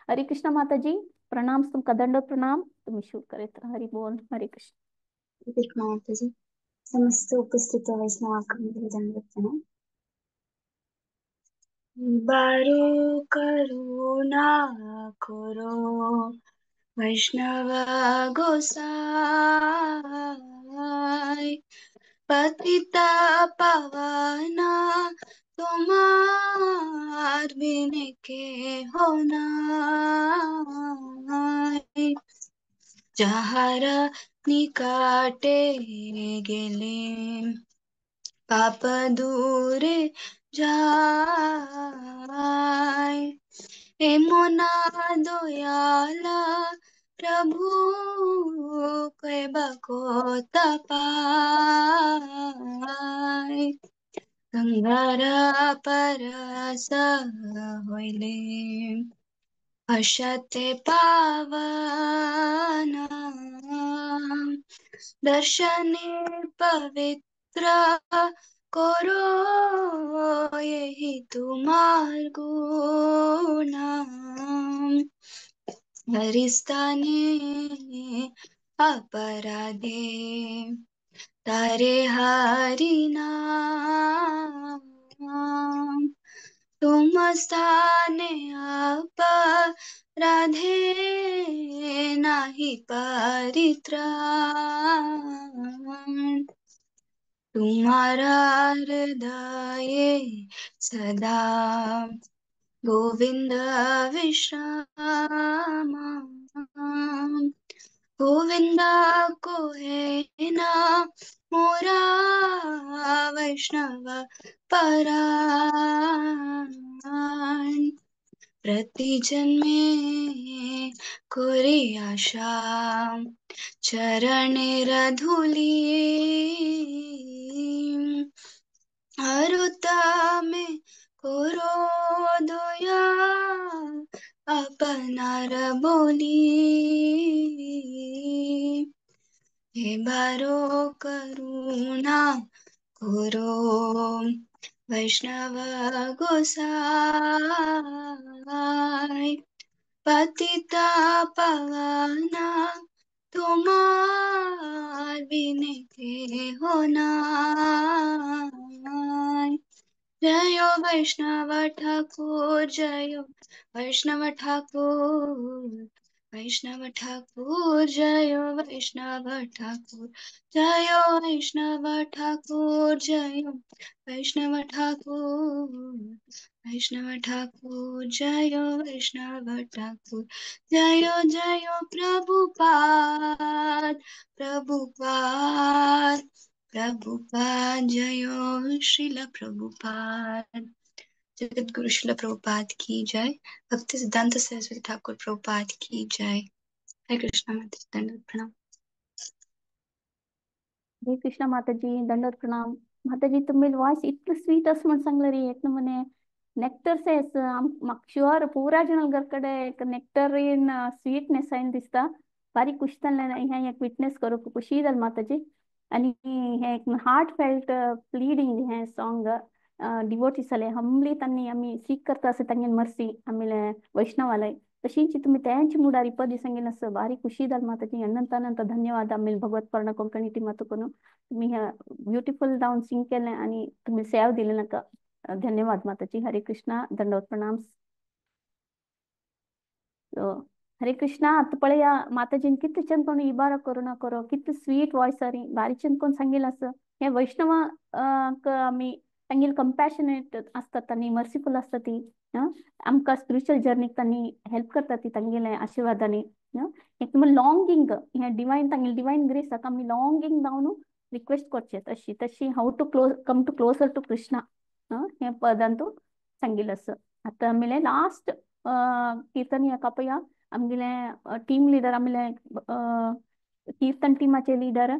हरे कृष्ण माताजी प्रणाम. तुमका दंड प्रणाम. तुम्ही शूट करेत. हरि बोल. हरे कृष्ण. कृष्ण माताजी समस्त उपस्थित वैष्णवांकडे दंडवत प्रणाम. बारो करुणा करो वैष्णव गोसाई पतिता पावना तुम्हार बिन के होना. जहार निकाटे गेले पाप दूरे जाय. हे मोना दयाला प्रभु कैबको तपाय. गंगारा परस होइले हर्षते पावना. दर्शने पवित्र करो यही तुम्हार गुना. हरिस्ताने अपराधे तारे हरि नाम. तुम स्थाने अपराधे नाही परित्राण. तुम्हारा हृदय सदा गोविंद विश्राम. गोविंद को है ना मोरा वैष्णव परायण. प्रति जन्मे कोरी आशा चरणे रधुली. अरुता में कोरो दोया अपनार बोली. हे बारो करुणा करो वैष्णव गोसाई पतिता पावना तुम्हार बिन के होना. जयो वैष्णव ठाकुर जयो वैष्णव ठाकुर. वैष्णव ठाकुर जयो वैष्णव ठाकुर. जयो वैष्णव ठाकुर जयो वैष्णव ठाकुर. वैष्णव ठाकुर जयो वैष्णव ठाकुर. जयो जयो प्रभुपाद प्रभुपाद प्रभुपाद. जयो श्रील प्रभुपाद. जगत गुरु श्रील प्रभुपाद की जय. भक्ति सिद्धांत सरस्वती ठाकुर प्रभुपाद की जय. हरे कृष्ण माताजी दंडवत प्रणाम. हरे कृष्ण माताजी दंडवत प्रणाम. माताजी तुम्ही वॉइस इतकं स्वीट असं म्हणून सांगलं री एक नमुने नेक्टर से म्हाका शुअर पुरा जणांगर कडे एक नेक्टर इन स्वीटनेस आयन दिसता बारी खुशी जालें हें एक विटनेस करूंक खुशी जाली माताजी आनी हें एक हार्ट फेल्ट प्लीडिंग हें सॉंग डिवोटीस जालें हम्बली तांणी आमी सीक करता आसा तांगे मर्सी आमले वैष्णवालय तशींच तुमी तेंच मुडार इपदी सांगिन आसा बारी खुशी जाली माताजी अनंत धन्यवाद आमी भगवत पर्ण कोंकणी टीमातून तुम्ही ब्युटिफुल डाऊन सिंग केलें आणि तुम्ही सेव दिले नका धन्यवाद माताजी हरे कृष्णा दंडवत प्रणाम हरे कृष्णा आता पळया माताजीन कित चंदकोन इबारा करुणा करो कित स्वीट वॉइस आरी बारी चंदकोन सांगिल आसा हे वैष्णव आमी तांगेल कंपॅशनेट असतात तांणी मर्सीफुल असता ती आमकां स्पिरिच्युअल जर्नीक तांणी हेल्प करता ती तांगेले आशिर्वादांनी एक तुमी लॉंगिंग हे डिवायन तांगेल डिवायन ग्रेस ताका आमी लॉंगिंग जावन रिक्वेस्ट करचे तशी how to come to closer to Krishna हे पदान तू सांगिल आसा आता आमले लास्ट कीर्तन या कापया आमगेले टीम लीडर आमले कीर्तन टीमाचे लीडर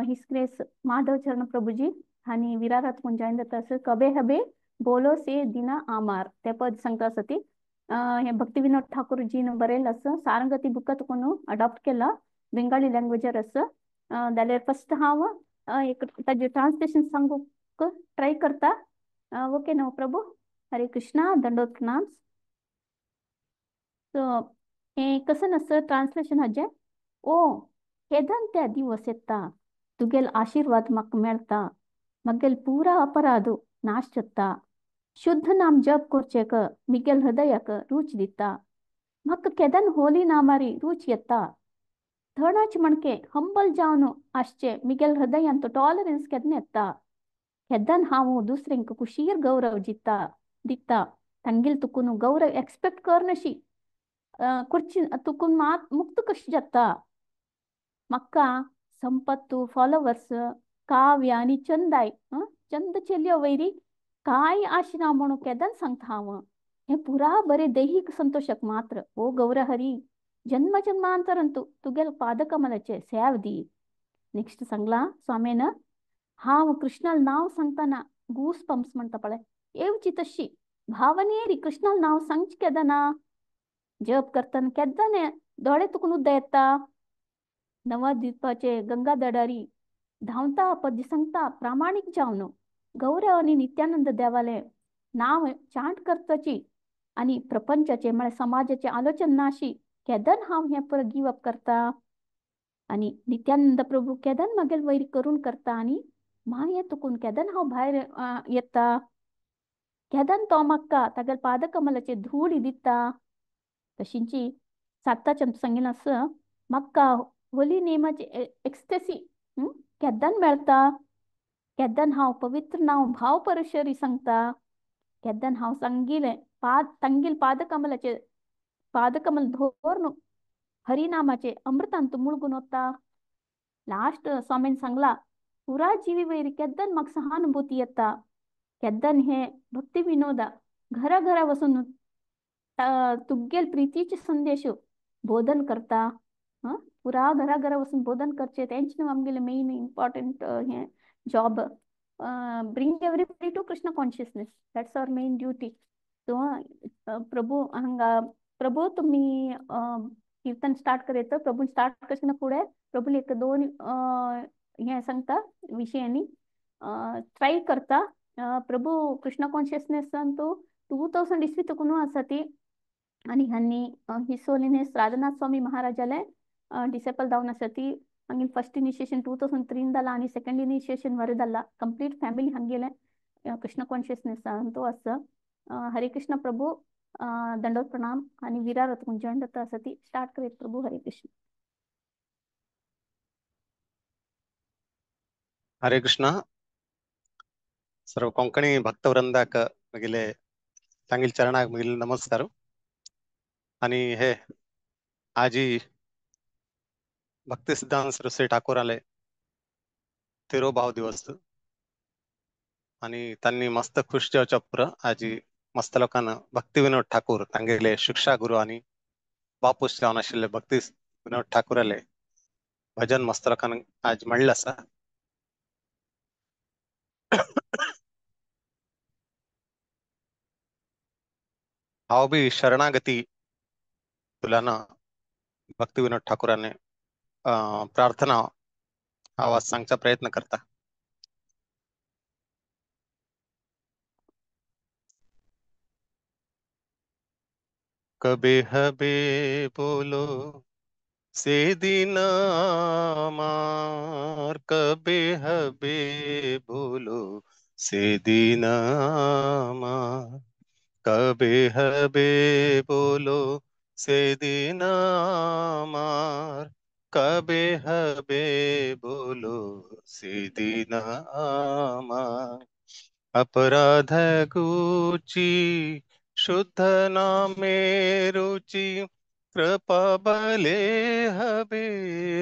हिस ग्रेस माधव चरण प्रभुजी आणि विरारात कोण जॉईन जाता असं कबे हबे बोलो से दिना आमार ते पद सांगता आसा ती हे भक्ती विनोद ठाकूरजीन बरयलें असं सारंगती बुकात कोण अडॉप्ट केला बेंगाली लँग्वेजर असं जाल्यार फर्स्ट हांव एक ताजे ट्रान्सलेशन सांगूक ट्राय करता ओके न्हू प्रभू हरे कृष्णा दंडोत प्रणाम सो हे कसं नसतं ट्रान्सलेशन हाजे ओ केदन त्या दिवस येता तुगेल आशीर्वाद म्हाका मेळटा मगेल पुरा अपराधू नाश जाता शुद्ध नाम जप करचेक मिगेल हृदयाक रूच दिता म्हाका केदन होली नामारी रूच येता थोडाच मणके हंबल जावन आसचे मिगेल हृदयांत टॉलरन्स केदन येता केदन हांव दुसऱ्यांक कुशीर गौरव दिता तांगेल तुकून गौरव एक्सपेक्ट करनशी कुर्ची तुकून मात मुक्त कशी जाता म्हाका संपत्तू फॉलोवर्स काव्य आनी चंदाय चंद चेल्यो वैरी काय आशिना म्हणून केदन सांगता हांव हे पुरा बरे दैहिक संतोषक मात्र ओ गौरहरी जन्म जन्मांतरंतू तुगेल पादकमलाचे सेव दी नेक्स्ट सांगला स्वामीन हांव कृष्णाल नाव सांगताना गूस पंप्स म्हणटा पळय येवची तशी भावनेरी कृष्णाल नाव सांगची केदना जप करतना केदन दोळे तुकून उद्दा येता नवद्वीपाचे गंगा दडारी धांवता पद्य सांगता प्रामाणिक जावन गौरव आणि नित्यानंद देवाले नाव चांट करताची आणि प्रपंचाचे म्हळ्यार समाजाचे आलोचन नाशी केदन हांव हे पर गिव अप करता आणि नित्यानंद प्रभू केदन मगेल वैरी करून करता आणि माये तुकून केदन हांव भायर येता केदन तो म्हाका तागेल पादकमलाचे धूळ दिता तशींची साताच्यान सांगिन आसा म्हाका होली नेमाची एक्सटेसी केदन मेळटा केदन हांव पवित्र नांव भाव परशरी सांगता केदन हांव सांगिलें तांगेल पादकमल धोरण हरिनामाचे अमृतांत मुळगून वता लास्ट स्वामीन सांगला पुरा जीवी वैरी केदन म्हाका सहानुभूती येता केदन हे भक्ती विनोदा घरा घरा वचून तुगेल प्रितीचे संदेश बोधन करता पुरा घरा घरा वचून बोधन करचे तेंच आमगेले मेन इम्पॉर्टंट हे job bring everybody to Krishna consciousness that's our main duty so प्रभू हांगा प्रभू तुम्ही कीर्तन स्टार्ट करेत प्रभू स्टार्ट करतना फुडें प्रभू एक दोन हे सांगता विशयांनी ट्राय करता प्रभू कृष्ण कॉन्शियसनेसान तो 2000 इसवी तुकून आसा ती आणि ह्यांनी हिस होलिनेस राधानाथ स्वामी महाराजाले डिसेपल जावन आसा ती हंगे फर्स्ट इनिशिएशन 2003 जाला आणि सेकंड इनिशिएशन वर जाला कंप्लीट फॅमिली हंगेले कृष्ण कॉन्शियसनेस तो आसा हरे कृष्ण प्रभू दंडोत प्रणाम आणि विरारत जॉइन जाता आसा ती स्टार्ट करेत प्रभू हरे कृष्ण हरे कृष्ण सर्व कोंकणी भक्तवृंदाक मगिले तांगेल चरणाक मगिले नमस्कार आणि हे आजी भक्ती सिद्धांत सरस्वती ठाकूर आले तिरोभाव दिवस आणि त्यांनी मस्त खुश जेवच्या पुर आजी मस्त लोकांना भक्ती विनोद ठाकूर तांगेले शिक्षा गुरु आणि बापूस जावन आशिल्ले भक्ती विनोद ठाकूर आले भजन मस्त लोकांना आज म्हणलं आसा हाव बी शरणागती तुला ना भक्तिविनोद ठाकूराने प्रार्थना आवाज सांगचा प्रयत्न करता. कबे हबे बोलो से दिन आमार, कबे हबे बोलो से दिन आमार, कबे हबे बोलो से दिन आमार, कबे हबे बोलो से दिन आमार. अपराध गुची शुद्ध नामे रुचि, कृपा बले हबे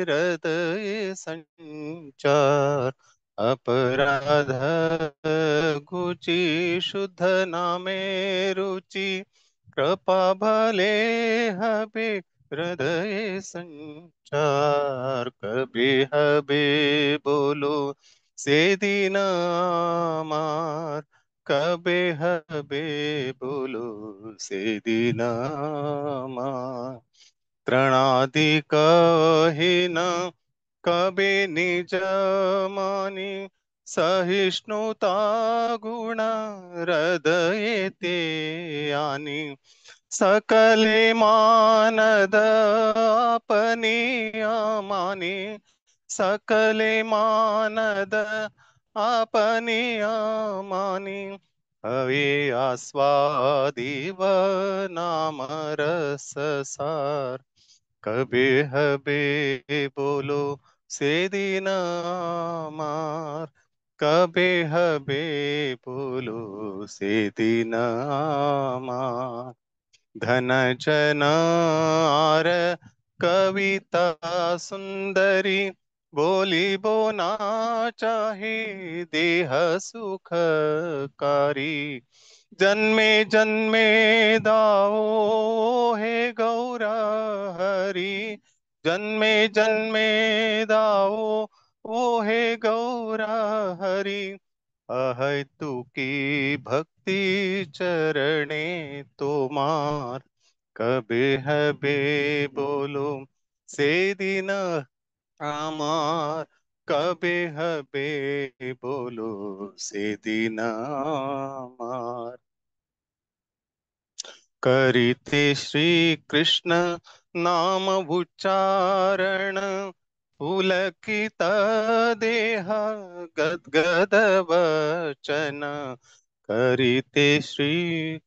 हृदय संचार. अपराध गुची शुद्ध नामे रुचि, कृपा भले हबे हृदय संचार. कबे हबे बोलो से दिन आमार, कबे हबे बोलो से दिन आमार. तृणादिक हीन कबे निज मानी, सहिष्णुता गुण हृदय ते आनी. सकले मानद अपनी मानी, सकले मानद अपनी मानी. हवे आस्वादिव नाम रस सार. कबे हबे बोलो से दिन आमार, कबे हबे बोलो से दिन आमार. धन जन आर कविता सुंदरी, बोली बोना चाहे देह सुखकारी. जन्मे जन्मे दाओ हे गौरा हरि, जन्मे जन्मे दाओ ओ हे गौरा हरि. अहै तुकी भक्ति चरणे तोमार, कबे हबे बोलो से दिन आमार, कबे हबे बोलो से दिन आमार. करीते श्री कृष्ण नाम उच्चारण, पुलकित देह गदगद वचन. करीते श्री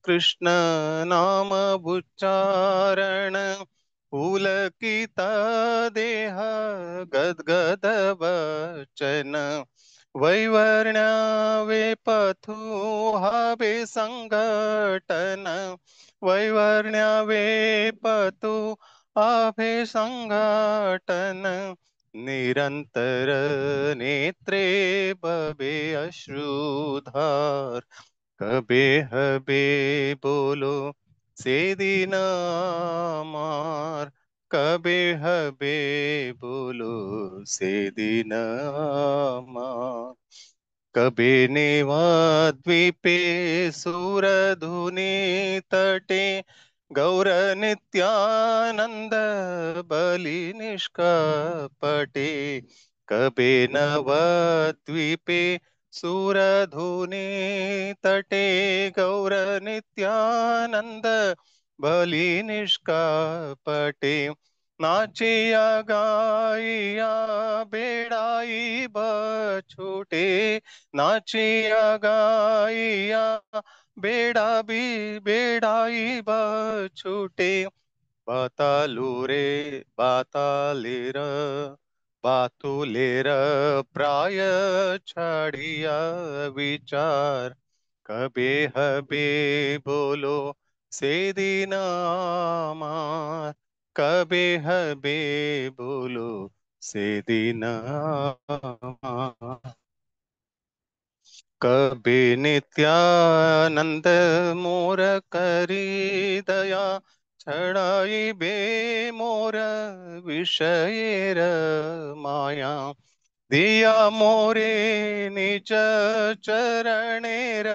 कृष्ण नाम उच्चारण, पुलकित देह गदगद वचन. वैवर्ण्य वे पथु हवे संघटन, वैवर्ण्य वे पतु आभे संघटन. निरंतर नेत्रे बबे अश्रुधार. कबे हबे बोलो से दिन आमार, कबे हबे बोलो से दिन आमार. कबे नेवा द्वीपे सूरधुनी तटे, गौर नित्यानंद बलि निष्कपटे. कबे नवद्वीपे सूरधुनी तटे, गौर नित्यानंद बलि निष्कपटे. नाचिया गाइया बेड़ाई बछूटे, नाचिया गाइया बेड़ाई बछूटे. बातालूरे बातालेर बातुलेर प्राय छाड़िया विचार. कबे हबे बोलो से दिन आमार, कबे हबे बोलो से दिन आमार. कबे नित्यानंद मोर करी दया, छड़ाई बे मोर विषयेर माया. दिया मोरे निज चरणेर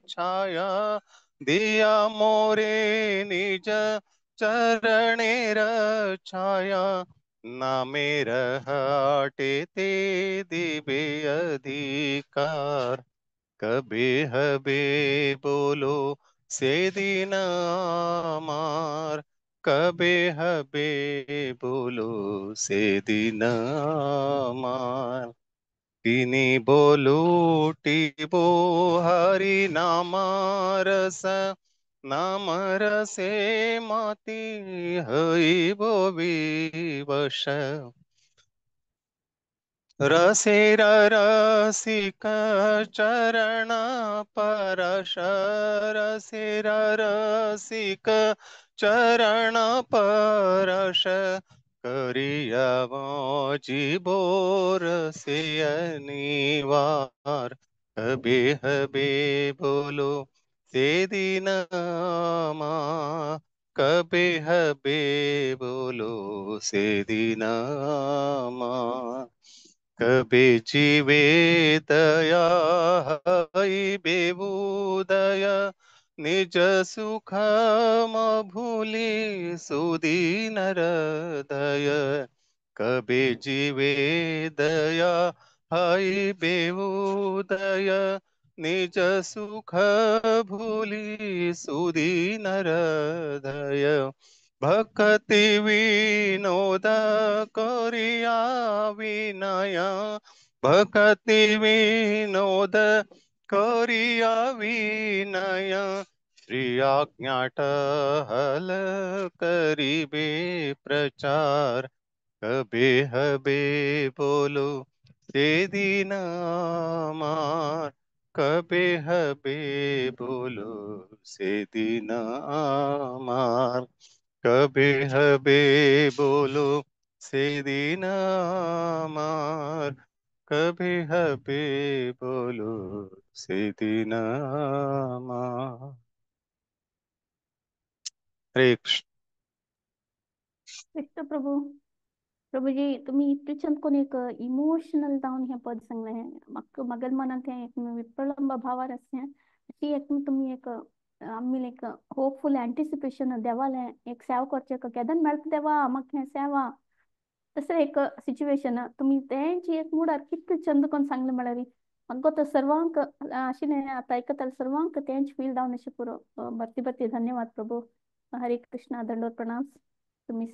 छाया, दिया मोरे निज चरणेर छाया नामे रहते ते दिव्य अधिकार कबे हबे बोलो से दिन अमार कबे हबे बोलो से दिन अमार तिनी बोलू टिबो हरि नामारस नामरसे माती हईबो विवश रसेर रसिक चरण परश रसेर रसिक चरण परश करिया जीबोर से अनिवार हबे हबे बोलो से दिन कबे हबे बोलो से दिन कबे जीवे दया हई बेबुदय निज सुख भूली सुदीन हृदय कबे जीवे दया हई बेबुदय निज सुख भूली सुदीन हृदय भक्ति विनोद करिया विनय भक्ति विनोद करिया विनय श्री आज्ञाट हल करिबे प्रचार कबे हबे बोलो से दिन अमार कबे हबे बोलो से दिन अमार कबे हबे बोलो से दिन अमार कबे हबे बोलो से दिन अमार हरे कृष्ण कृष्ण प्रभू प्रभूजी तुम्ही इतके छान कोणी एक इमोशनल जाऊन हे पद सांगले हे मग मगल मनात हे एक विप्रलंब भावार असते ती एक तुम्ही एक आम्ही एक होपफुल एंटिसिपेशन देवाले एक सेव करचे केदन मेळत देवा मग हे सेवा तसं एक सिच्युएशन तुम्ही त्यांची एक मुडार कितले चंद कोण सांगले म्हळ्यार मग तो सर्वांक अशी आता ऐकताल सर्वांक त्यांची फील डाऊन असे पुरो भरती भरती धन्यवाद प्रभू हरे कृष्णा दंडोत प्रणाम तुम्ही